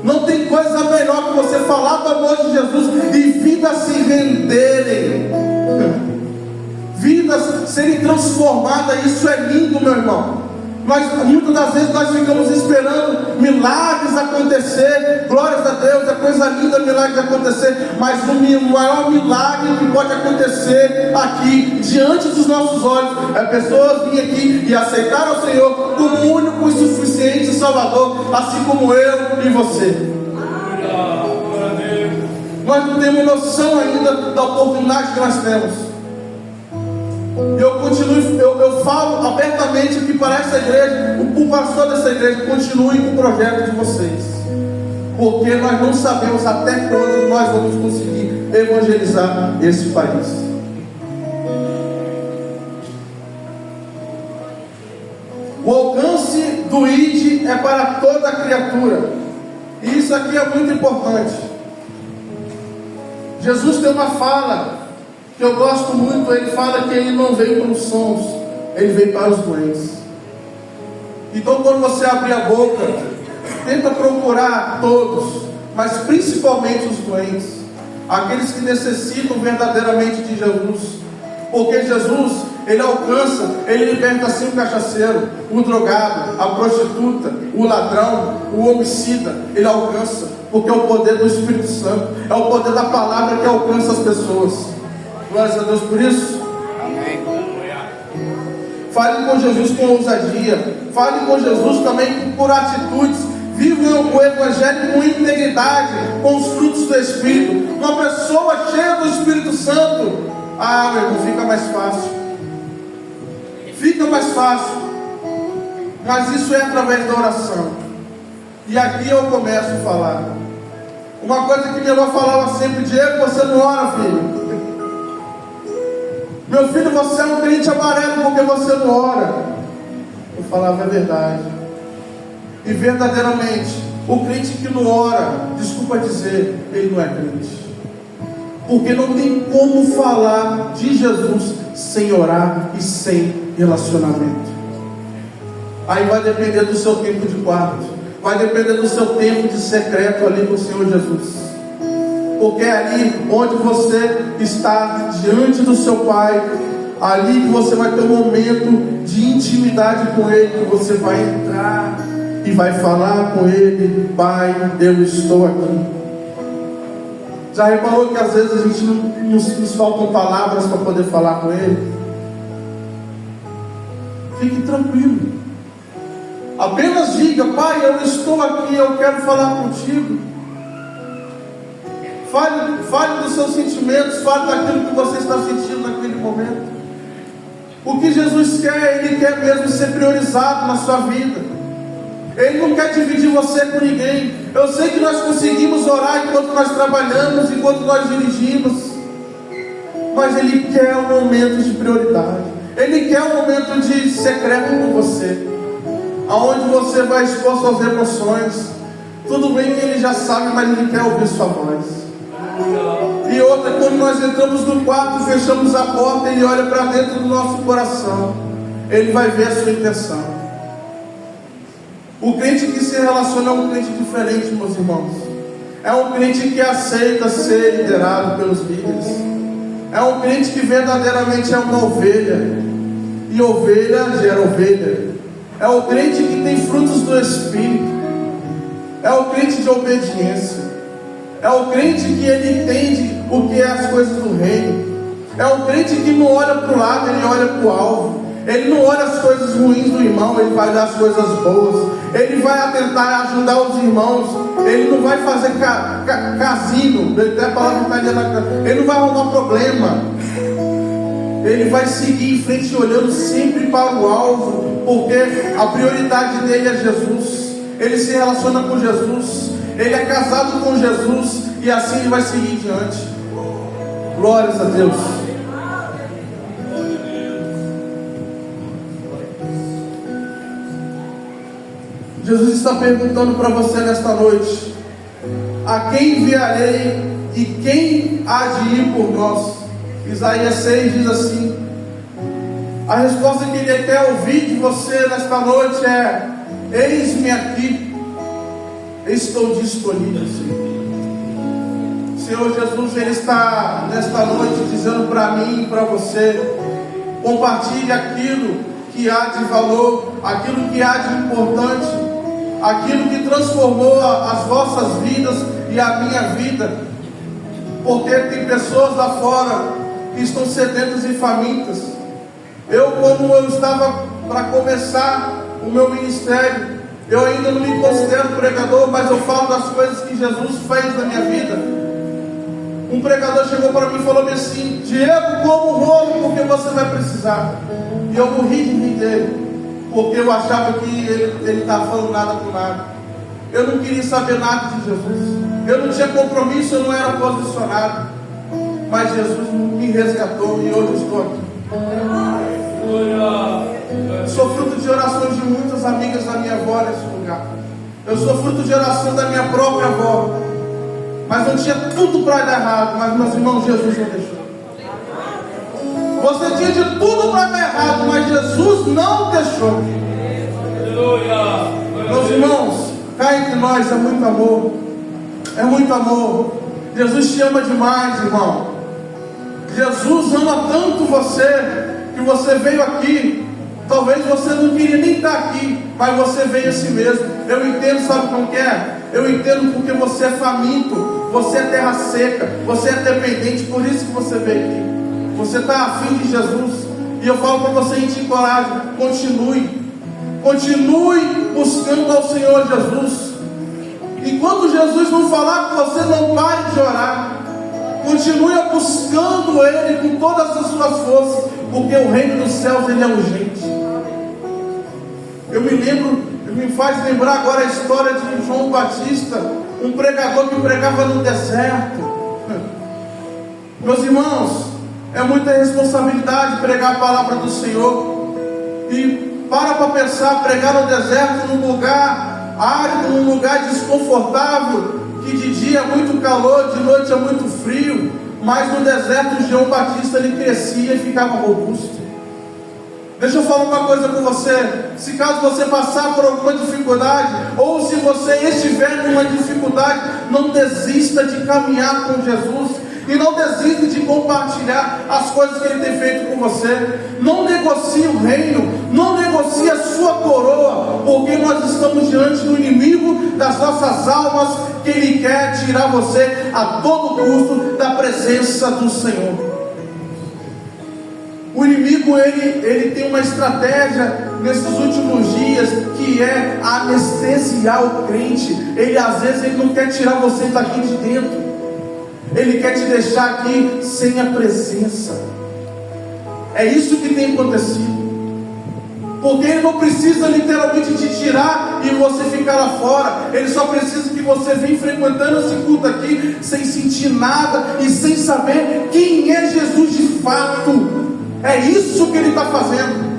Não tem coisa melhor que você falar do amor de Jesus e vidas se renderem, vidas serem transformadas. Isso é lindo, meu irmão. Muitas das vezes nós ficamos esperando milagres acontecer. Glórias a Deus, é coisa linda milagres acontecer. Mas o maior milagre que pode acontecer aqui, diante dos nossos olhos, é pessoas virem aqui e aceitar o Senhor como único e suficiente Salvador, assim como eu e você. Nós não temos noção ainda da oportunidade que nós temos. Eu falo abertamente aqui para essa igreja, o pastor dessa igreja, continue com o projeto de vocês, porque nós não sabemos até quando nós vamos conseguir evangelizar esse país. O alcance do ID é para toda a criatura, e isso aqui é muito importante. Jesus tem uma fala que eu gosto muito. Ele fala que ele não veio para os sãos, ele veio para os doentes. Então, quando você abrir a boca, tenta procurar todos, mas principalmente os doentes, aqueles que necessitam verdadeiramente de Jesus, porque Jesus, ele alcança, ele liberta assim o cachaceiro, o drogado, a prostituta, o ladrão, o homicida. Ele alcança, porque é o poder do Espírito Santo, é o poder da palavra que alcança as pessoas. Glórias a Deus por isso. Amém. Fale com Jesus com ousadia. Fale com Jesus também por atitudes. Vivam o Evangelho com integridade, com os frutos do Espírito. Uma pessoa cheia do Espírito Santo, meu irmão, fica mais fácil. Fica mais fácil. Mas isso é através da oração. E aqui eu começo a falar. Uma coisa que minha avó falava sempre: Diego, você não ora, filho. Meu filho, você é um crente amarelo porque você não ora. Eu falava: é verdade. E verdadeiramente, o crente que não ora, desculpa dizer, ele não é crente. Porque não tem como falar de Jesus sem orar e sem relacionamento. Aí vai depender do seu tempo de quarto, vai depender do seu tempo de secreto ali com o Senhor Jesus. Porque é ali onde você está diante do seu Pai, Ali que você vai ter um momento de intimidade com Ele, que você vai entrar e vai falar com Ele: Pai, eu estou aqui. Já reparou que às vezes a gente nos faltam palavras para poder falar com Ele? Fique tranquilo. Apenas diga: Pai, eu estou aqui, eu quero falar contigo. Fale dos seus sentimentos, fale daquilo que você está sentindo naquele momento. O que Jesus quer, Ele quer mesmo ser priorizado na sua vida. Ele não quer dividir você com ninguém. Eu sei que nós conseguimos orar enquanto nós trabalhamos, enquanto nós dirigimos, mas Ele quer um momento de prioridade. Ele quer um momento de secreto com você, aonde você vai expor suas emoções. Tudo bem que Ele já sabe, mas Ele quer ouvir sua voz. E outra, quando nós entramos no quarto, fechamos a porta, Ele olha para dentro do nosso coração. Ele vai ver a sua intenção. O crente que se relaciona é um crente diferente, meus irmãos. É um crente que aceita ser liderado pelos líderes. É um crente que verdadeiramente é uma ovelha. E ovelha gera ovelha. É o crente que tem frutos do Espírito. É o crente de obediência. É o crente que ele entende o que é as coisas do reino. É o crente que não olha para o lado, ele olha para o alvo. Ele não olha as coisas ruins do irmão, ele vai dar as coisas boas. Ele vai atentar ajudar os irmãos. Ele não vai fazer casino, até a palavra italiana. Ele não vai arrumar problema. Ele vai seguir em frente olhando sempre para o alvo, porque a prioridade dele é Jesus. Ele se relaciona com Jesus. Ele é casado com Jesus, e assim ele vai seguir diante. Glórias a Deus. Jesus está perguntando para você nesta noite: a quem enviarei e quem há de ir por nós? Isaías 6 diz assim. A resposta que Ele quer ouvir de você nesta noite é: eis-me aqui. Estou disponível, Senhor Jesus. Ele está nesta noite dizendo para mim e para você: compartilhe aquilo que há de valor, aquilo que há de importante, aquilo que transformou as vossas vidas e a minha vida, porque tem pessoas lá fora que estão sedentas e famintas. Quando eu estava para começar o meu ministério, eu ainda não me considero pregador, mas eu falo das coisas que Jesus fez na minha vida. Um pregador chegou para mim e falou assim: Diego, como rolo, porque você vai precisar. E eu morri de rir dele, porque eu achava que ele estava falando nada com nada. Eu não queria saber nada de Jesus. Eu não tinha compromisso, eu não era posicionado. Mas Jesus me resgatou e hoje estou aqui. Sou fruto de orações de muitas amigas da minha avó nesse lugar. Eu sou fruto de oração da minha própria avó. Mas eu tinha tudo para dar errado, mas meus irmãos, Jesus não deixou. Você tinha de tudo para dar errado, mas Jesus não deixou. Meus irmãos, cá entre nós é muito amor. É muito amor. Jesus te ama demais, irmão. Jesus ama tanto você, que você veio aqui. Talvez você não queria nem estar aqui, mas você veio assim mesmo. Eu entendo, sabe como que é? Eu entendo porque você é faminto, você é terra seca, você é dependente, por isso que você veio aqui. Você está afim de Jesus. E eu falo para você e te encorajo: continue buscando ao Senhor Jesus. Enquanto Jesus não falar com você, não pare de orar. Continue buscando Ele com todas as suas forças, porque o reino dos céus ele é urgente. Me faz lembrar agora a história de João Batista, um pregador que pregava no deserto. Meus irmãos, é muita responsabilidade pregar a palavra do Senhor. E para pensar, pregar no deserto, num lugar árido, num lugar desconfortável, que de dia é muito calor, de noite é muito frio, mas no deserto João Batista ele crescia e ficava robusto. Deixa eu falar uma coisa com você: se caso você passar por alguma dificuldade, ou se você estiver numa dificuldade, não desista de caminhar com Jesus. E não desista de compartilhar as coisas que Ele tem feito com você. Não negocie o reino, não negocie a sua coroa, porque nós estamos diante do inimigo das nossas almas, que Ele quer tirar você a todo custo da presença do Senhor. O inimigo, ele tem uma estratégia nesses últimos dias, que é anestesiar o crente. Ele às vezes ele não quer tirar você daqui de dentro, ele quer te deixar aqui sem a presença. É isso que tem acontecido, porque ele não precisa literalmente te tirar e você ficar lá fora. Ele só precisa que você venha frequentando esse culto aqui sem sentir nada e sem saber quem é Jesus de fato. É isso que ele está fazendo.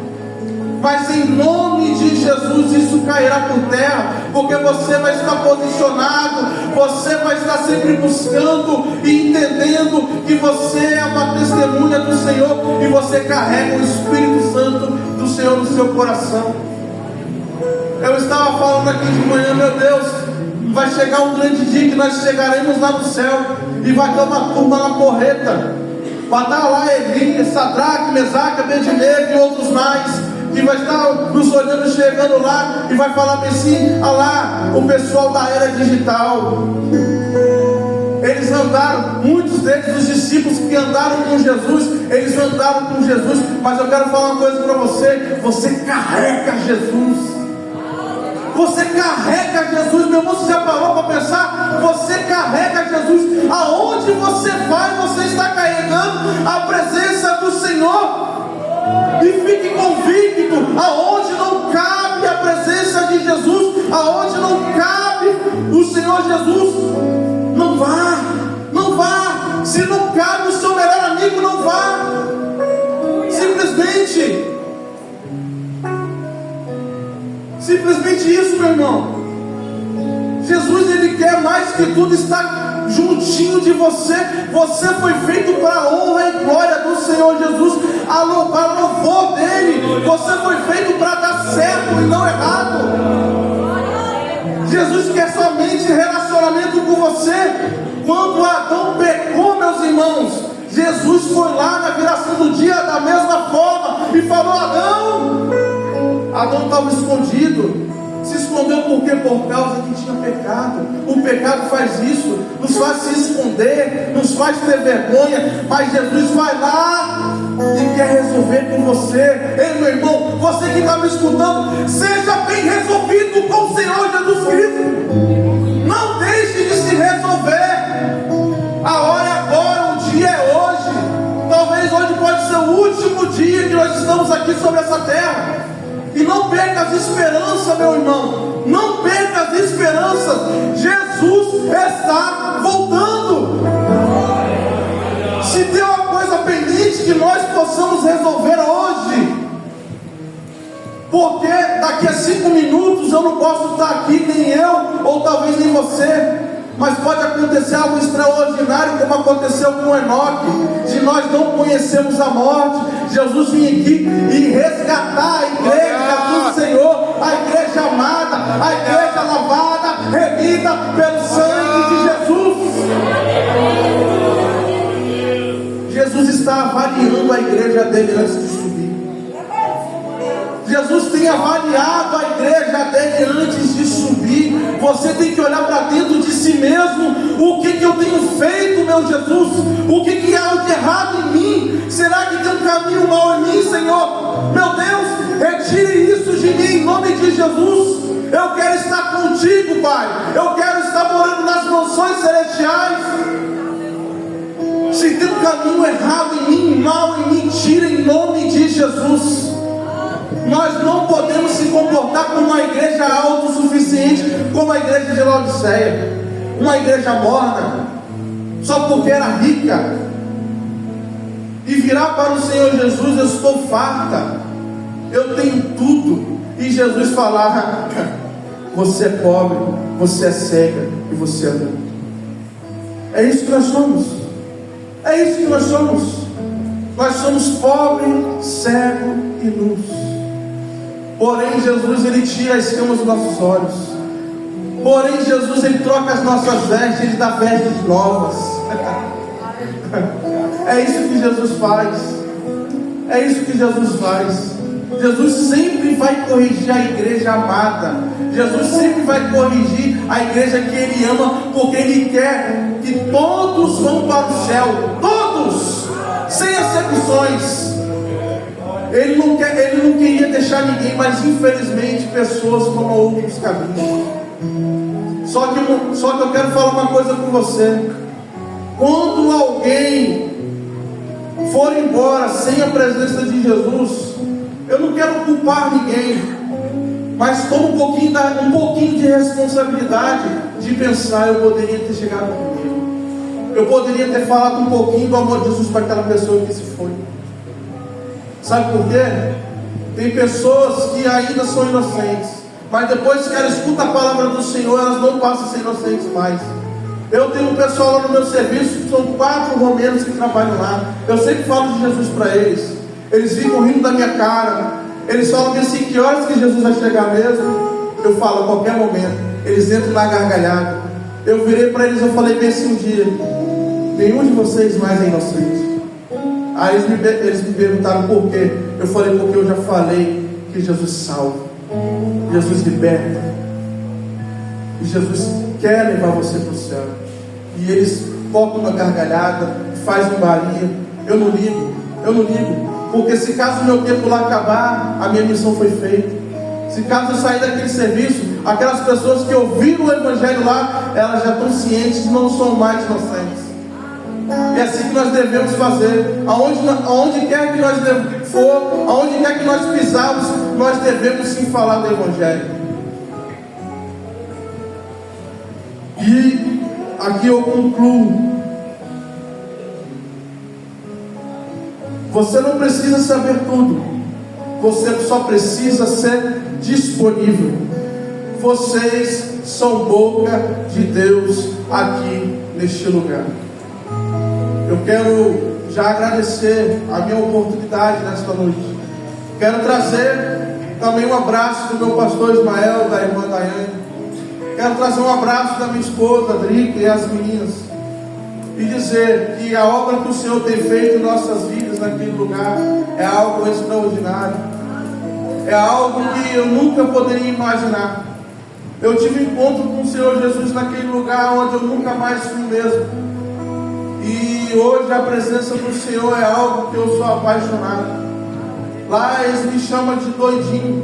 Mas em nome de Jesus isso cairá por terra, porque você vai estar posicionado, você vai estar sempre buscando e entendendo que você é uma testemunha do Senhor, e você carrega o Espírito Santo do Senhor no seu coração. Eu estava falando aqui de manhã, meu Deus, vai chegar um grande dia que nós chegaremos lá no céu, e vai ter uma turma na porreta. Vai estar lá Elias, Sadraque, Mesaque, Abednego e outros mais, que vai estar nos olhando, chegando lá, e vai falar assim: olha lá, o pessoal da era digital. Eles andaram, muitos deles, os discípulos que andaram com Jesus, eles andaram com Jesus. Mas eu quero falar uma coisa para você: você carrega Jesus. Você carrega Jesus, meu irmão. Você já parou para pensar? Você carrega Jesus. Aonde você vai, você está carregando a presença do Senhor. E fique convicto: aonde não cabe a presença de Jesus, aonde não cabe o Senhor Jesus, não vá, não vá. Se não cabe o seu melhor amigo, não vá. Simplesmente isso, meu irmão. Jesus, Ele quer mais que tudo estar juntinho de você. Você foi feito para a honra e glória do Senhor Jesus, para louvor dEle. Você foi feito para dar certo e não errado. Jesus quer somente relacionamento com você. Quando Adão pecou, meus irmãos, Jesus foi lá na viração do dia da mesma forma e falou: Adão estava escondido. Se escondeu por quê? Por causa que tinha pecado. O pecado faz isso, nos faz se esconder, nos faz ter vergonha. Mas Jesus vai lá e quer resolver com você. Ei, meu irmão, você que está me escutando, seja bem resolvido com o Senhor Jesus Cristo. Não deixe de se resolver. A hora é agora, o dia é hoje. Talvez hoje pode ser o último dia que nós estamos aqui sobre essa terra. E não perca as esperanças, meu irmão. Não perca as esperanças. Jesus está voltando. Se tem uma coisa pendente que nós possamos resolver hoje, porque daqui a 5 minutos eu não posso estar aqui, nem eu, ou talvez nem você. Mas pode acontecer algo extraordinário, como aconteceu com Enoque, de nós não conhecermos a morte. Jesus vinha aqui e resgatar a igreja do Senhor, a igreja amada, a igreja lavada, remida pelo sangue de Jesus. Jesus está avaliando a igreja dele antes de subir. Jesus tem avaliado a igreja dele antes de subir. Você tem que olhar para dentro de si mesmo. O que eu tenho feito, meu Jesus? O que há de errado em mim? Será que tem um caminho mau em mim, Senhor? Meu Deus, retire isso de mim em nome de Jesus. Eu quero estar contigo, Pai. Eu quero estar morando nas mansões celestiais. Se tem um caminho errado em mim, mal em mim, tira em nome de Jesus. Nós não podemos se comportar como uma igreja autossuficiente, como a igreja de Laodiceia, uma igreja morna, só porque era rica, e virar para o Senhor Jesus: eu estou farta, eu tenho tudo, e Jesus falar: você é pobre, você é cega e você é nu. É isso que nós somos. É isso que nós somos. Nós somos pobres, cegos e nus. Porém, Jesus, Ele tira as escamas dos nossos olhos. Porém, Jesus, Ele troca as nossas vestes, Ele dá vestes novas. É isso que Jesus faz. É isso que Jesus faz. Jesus sempre vai corrigir a igreja amada. Jesus sempre vai corrigir a igreja que Ele ama, porque Ele quer que todos vão para o céu. Todos, sem exceções. Ele não queria deixar ninguém, mas infelizmente pessoas tomam outros caminhos. Só que eu quero falar uma coisa com você. Quando alguém for embora sem a presença de Jesus, eu não quero culpar ninguém, mas toma um pouquinho de responsabilidade de pensar: eu poderia ter chegado primeiro, eu poderia ter falado um pouquinho do amor de Jesus para aquela pessoa que se foi. Sabe por quê? Tem pessoas que ainda são inocentes, mas depois que elas escutam a palavra do Senhor, elas não passam a ser inocentes mais. Eu tenho um pessoal lá no meu serviço, são 4 romenos que trabalham lá. Eu sempre falo de Jesus para eles. Eles ficam rindo da minha cara. Eles falam assim: que horas que Jesus vai chegar mesmo? Eu falo: a qualquer momento. Eles entram na gargalhada. Eu virei para eles, eu falei bem assim um dia: nenhum de vocês mais é inocente. Aí eles me perguntaram por quê. Eu falei: porque eu já falei que Jesus salva, Jesus liberta, e Jesus quer levar você para o céu. E eles focam na gargalhada, fazem um balinha. Eu não ligo, porque se caso o meu tempo lá acabar, a minha missão foi feita. Se caso eu sair daquele serviço, aquelas pessoas que ouviram o Evangelho lá, elas já estão cientes que não são mais inocentes. É assim que nós devemos fazer. Aonde quer que nós for, aonde quer que nós pisarmos, nós devemos sim falar do Evangelho. E aqui eu concluo. Você não precisa saber tudo, você só precisa ser disponível. Vocês são boca de Deus aqui neste lugar. Eu quero já agradecer a minha oportunidade nesta noite. Quero trazer também um abraço do meu pastor Ismael, da irmã Daiane. Quero trazer um abraço da minha esposa Drica e as meninas, e dizer que a obra que o Senhor tem feito em nossas vidas naquele lugar é algo extraordinário. É algo que eu nunca poderia imaginar. Eu tive um encontro com o Senhor Jesus naquele lugar onde eu nunca mais fui mesmo. E hoje a presença do Senhor é algo que eu sou apaixonado. Lá eles me chamam de doidinho,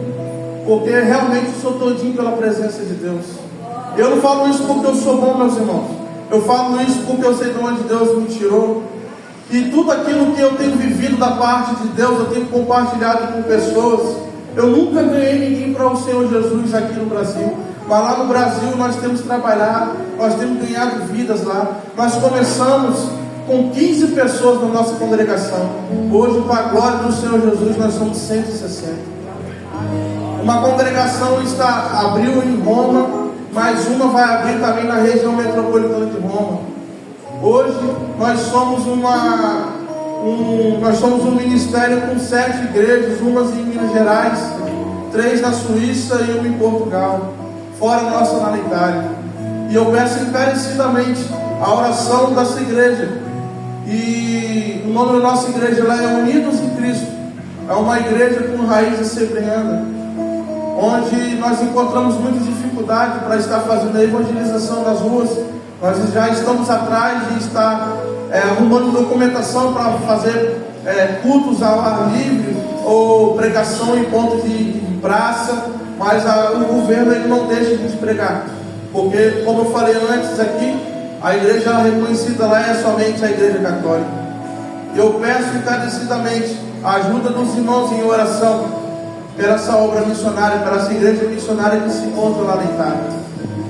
porque realmente eu sou doidinho pela presença de Deus. Eu não falo isso porque eu sou bom, meus irmãos. Eu falo isso porque eu sei de onde Deus me tirou. E tudo aquilo que eu tenho vivido da parte de Deus, eu tenho compartilhado com pessoas. Eu nunca ganhei ninguém para o Senhor Jesus aqui no Brasil. Mas lá no Brasil nós temos trabalhado, nós temos ganhado vidas lá. Nós começamos com 15 pessoas na nossa congregação. Hoje, para a glória do Senhor Jesus, nós somos 160. Uma congregação abriu em Roma, mais uma vai abrir também na região metropolitana de Roma. Hoje nós somos um ministério com 7 igrejas, umas em Minas Gerais, 3 na Suíça e uma em Portugal, fora da nacionalidade. E eu peço encarecidamente a oração dessa igreja. E o nome da nossa igreja lá é Unidos em Cristo. É uma igreja com raiz assembleana, onde nós encontramos muita dificuldade para estar fazendo a evangelização nas ruas. Nós já estamos atrás de estar arrumando documentação para fazer cultos ao ar livre ou pregação em pontos de praça, mas o governo ele não deixa a gente pregar, porque, como eu falei antes aqui, a igreja reconhecida lá é somente a igreja católica. Eu peço encarecidamente a ajuda dos irmãos em oração pela essa obra missionária, pela essa igreja missionária que se encontra lá na Itália,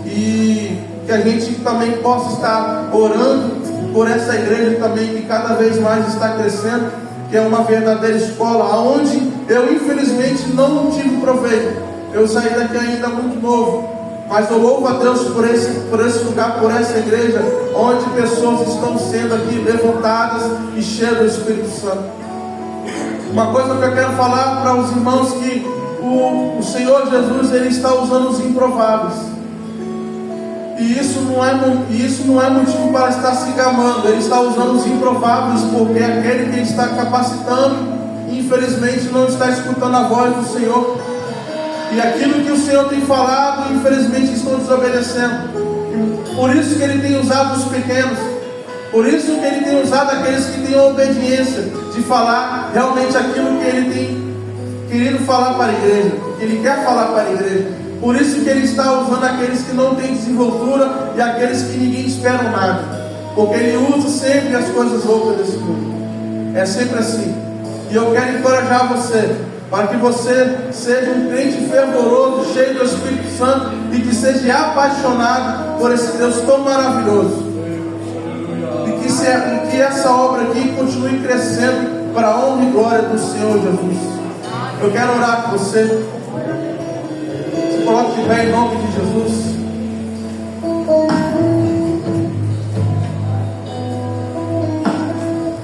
e que a gente também possa estar orando por essa igreja também, que cada vez mais está crescendo, que é uma verdadeira escola, onde eu infelizmente não tive proveito. Eu saí daqui ainda muito novo, mas eu louvo a Deus por esse lugar, por essa igreja, onde pessoas estão sendo aqui levantadas e cheias do Espírito Santo. Uma coisa que eu quero falar para os irmãos, que o Senhor Jesus, Ele está usando os improváveis. E isso não é motivo para estar se gamando. Ele está usando os improváveis, porque aquele que ele está capacitando, infelizmente, não está escutando a voz do Senhor. E aquilo que o Senhor tem falado, infelizmente, estão desobedecendo. E por isso que Ele tem usado os pequenos. Por isso que Ele tem usado aqueles que têm a obediência de falar realmente aquilo que Ele tem querido falar para a igreja, que Ele quer falar para a igreja. Por isso que Ele está usando aqueles que não têm desenvoltura e aqueles que ninguém espera nada. Porque Ele usa sempre as coisas loucas desse mundo. É sempre assim. E eu quero encorajar você, para que você seja um crente fervoroso, cheio do Espírito Santo, e que seja apaixonado por esse Deus tão maravilhoso. E que essa obra aqui continue crescendo para a honra e glória do Senhor Jesus. Eu quero orar por você. Se coloque de pé em nome de Jesus.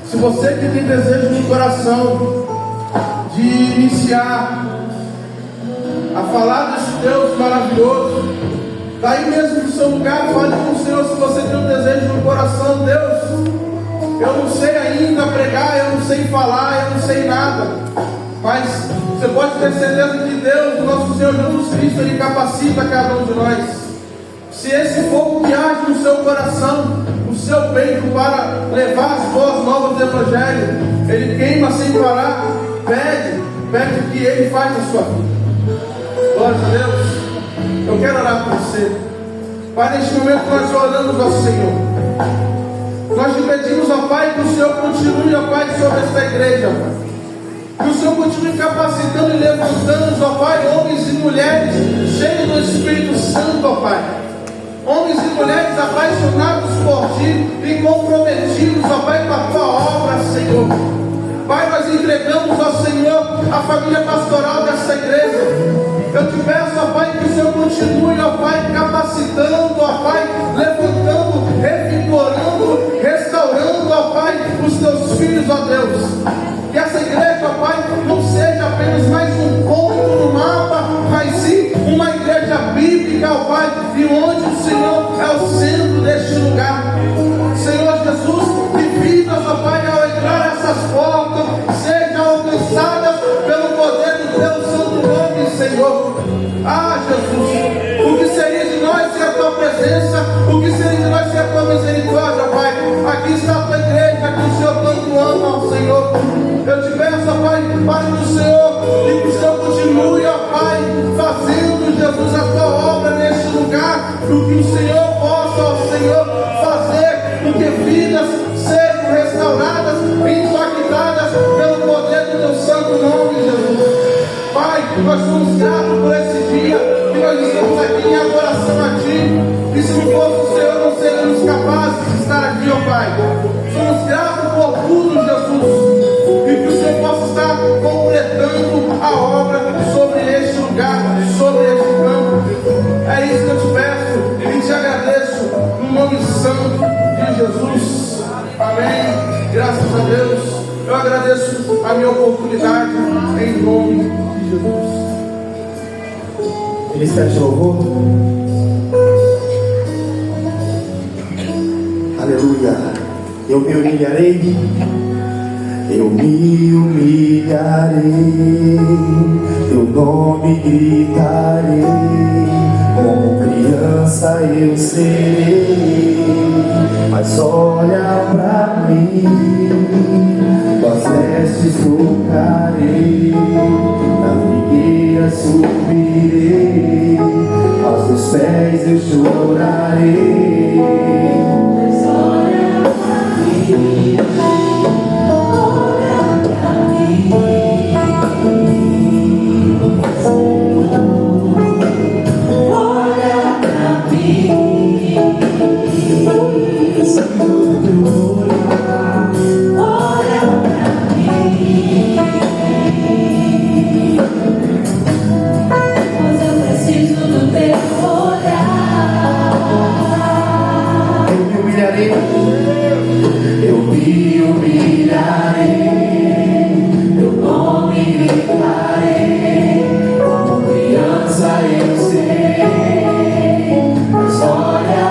Se você que tem desejo no coração de iniciar a falar desse Deus maravilhoso, daí mesmo do seu lugar, fale com o Senhor. Se você tem um desejo no coração, Deus, eu não sei ainda pregar, eu não sei falar, eu não sei nada, mas você pode ter certeza que Deus, o nosso Senhor Jesus Cristo, Ele capacita cada um de nós. Se esse fogo que arde no seu coração, no seu peito, para levar as boas novas do Evangelho, ele queima sem parar, pede o que Ele faz na sua vida. Glória a Deus. Eu quero orar por você. Pai, neste momento nós oramos ao Senhor. Nós te pedimos, ó Pai, que o Senhor continue, ó Pai, sobre esta igreja, Pai. Que o Senhor continue capacitando e levantando, ó Pai, homens e mulheres cheios do Espírito Santo, ó Pai. Homens e mulheres apaixonados por Ti e comprometidos, ó Pai, com a Tua obra, Senhor. Pai, nós entregamos ao Senhor a família pastoral dessa igreja. Eu te peço, ó Pai, que o Senhor continue, ó Pai, capacitando, ó Pai, levantando, revigorando, restaurando, ó Pai, os Teus filhos, ó Deus. Que essa igreja, ó Pai, não seja apenas mais um ponto no mapa, mas sim uma igreja bíblica, ó Pai, e onde o Senhor é o centro deste lugar. Senhor Jesus, que vidas, ó Pai, ao entrar nessas portas, sejam alcançadas pelo poder do Teu santo nome, Senhor. Ah, Jesus, o que seria de nós sem a Tua presença? O que seria de nós sem a Tua misericórdia, Pai? Aqui está a Tua igreja, que o Senhor tanto ama, ó Senhor. Eu te peço, ó Pai, para que o Senhor, e que o Senhor continue, ó Pai, fazendo, Jesus, a Tua obra neste lugar, o que o Senhor possa, ó Senhor, fazer, com que vidas sejam restauradas e impactadas pelo poder do Teu santo nome, Jesus. Pai, nós somos gratos por esse dia, que nós estamos aqui em adoração a Ti, e se não fosse o Senhor, não seríamos capazes de estar aqui, ó Pai. Somos gratos por tudo, Jesus, e que o Senhor possa estar completando a obra sobre este lugar, sobre este campo. É isso que eu te peço e te agradeço, no nome santo de Jesus. Amém. Graças a Deus. Eu agradeço a minha oportunidade em nome de Jesus. Ministério de louvor. Aleluia. Eu me humilharei. Eu me humilharei. Teu nome gritarei. Como criança eu serei. Mas olha pra mim. Tuas vestes tocarei. Na figueira subirei. Aos teus pés eu chorarei. Mas olha pra mim. Olha pra mim. Olha pra mim. Santo do olhar. Olha pra mim. Pois eu preciso do Teu olhar. Eu me humilharei. Eu me humilharei. Teu nome gritarei. Como criança eu serei. Mas olha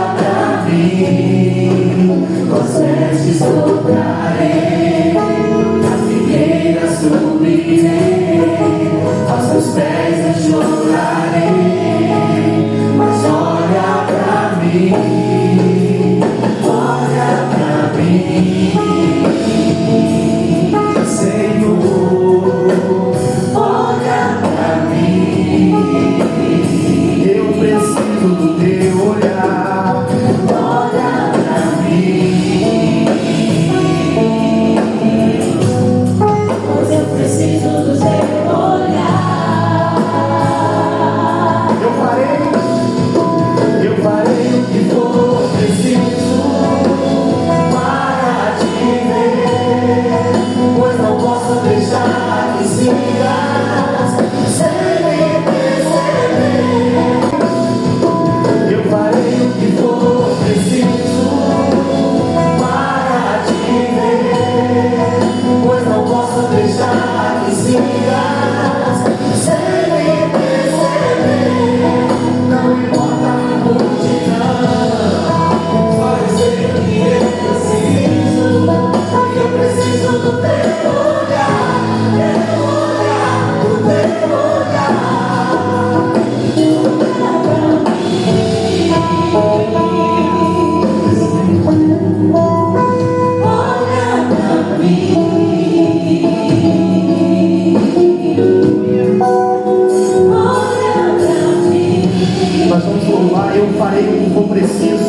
farei o que for preciso.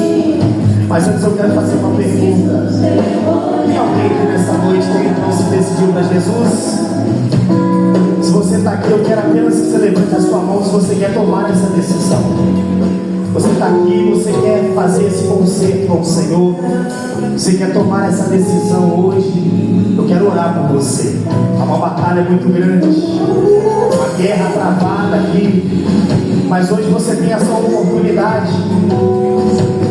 Mas antes eu quero fazer uma pergunta. Tem alguém que nessa noite que ainda não se decidiu para Jesus? Se você está aqui, eu quero apenas que você levante a sua mão se você quer tomar essa decisão. Você está aqui, você quer fazer esse concerto com o Senhor, você quer tomar essa decisão hoje. Eu quero orar por você. Há uma batalha muito grande, uma guerra travada aqui, mas hoje você tem a sua oportunidade.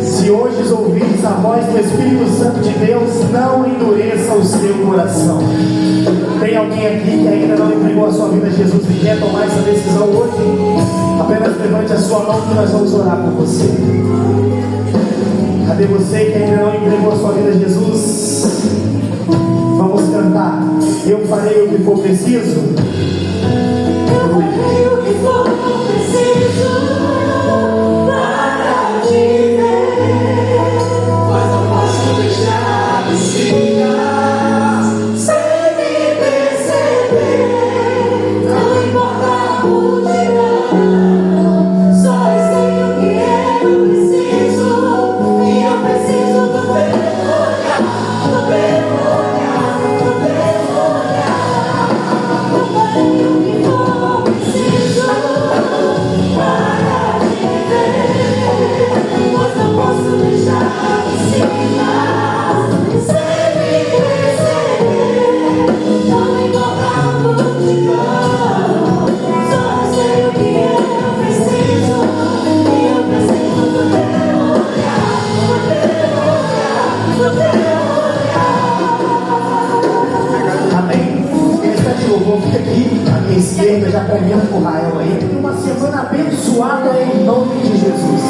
Se hoje ouvires a voz do Espírito Santo de Deus, não endureça o seu coração. Tem alguém aqui que ainda não entregou a sua vida a Jesus e quer tomar essa decisão hoje? Apenas levante a sua mão que nós vamos orar por você. Cadê você que ainda não entregou a sua vida a Jesus? Vamos cantar. Eu farei o que for preciso. Eu farei o que for preciso para te ver, pois não posso deixar de chegar sem me perceber. Não importa a multidão, só sei o que eu preciso, e eu preciso do teu olhar, do teu olhar, do teu olhar. Eu farei o que for preciso para te ver, pois não posso deixar de chegar sem me perceber. Não importa a multidão, só sei o que eu preciso, e eu preciso do teu olhar, do teu olhar, do teu olhar. Amém. Quem está de louvor, fica aqui à minha esquerda, já caminhando por Rael aí. Tem uma semana abençoada em nome de Jesus.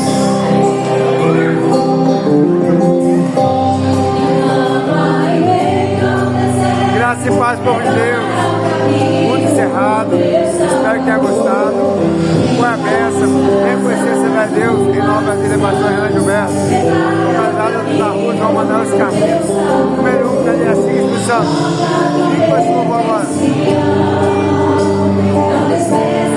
Graça e paz, povo de Deus. Muito encerrado. Espero que tenha gostado. Foi a bênção. Vem conhecer a Cidade de Deus em Nova Vida, Pastor Renan Gilberto. Localizado na rua João Manuel Escarpinhos, número 1, da linha 5, Espírito Santo. Fique com esse louvor agora. Não desprezo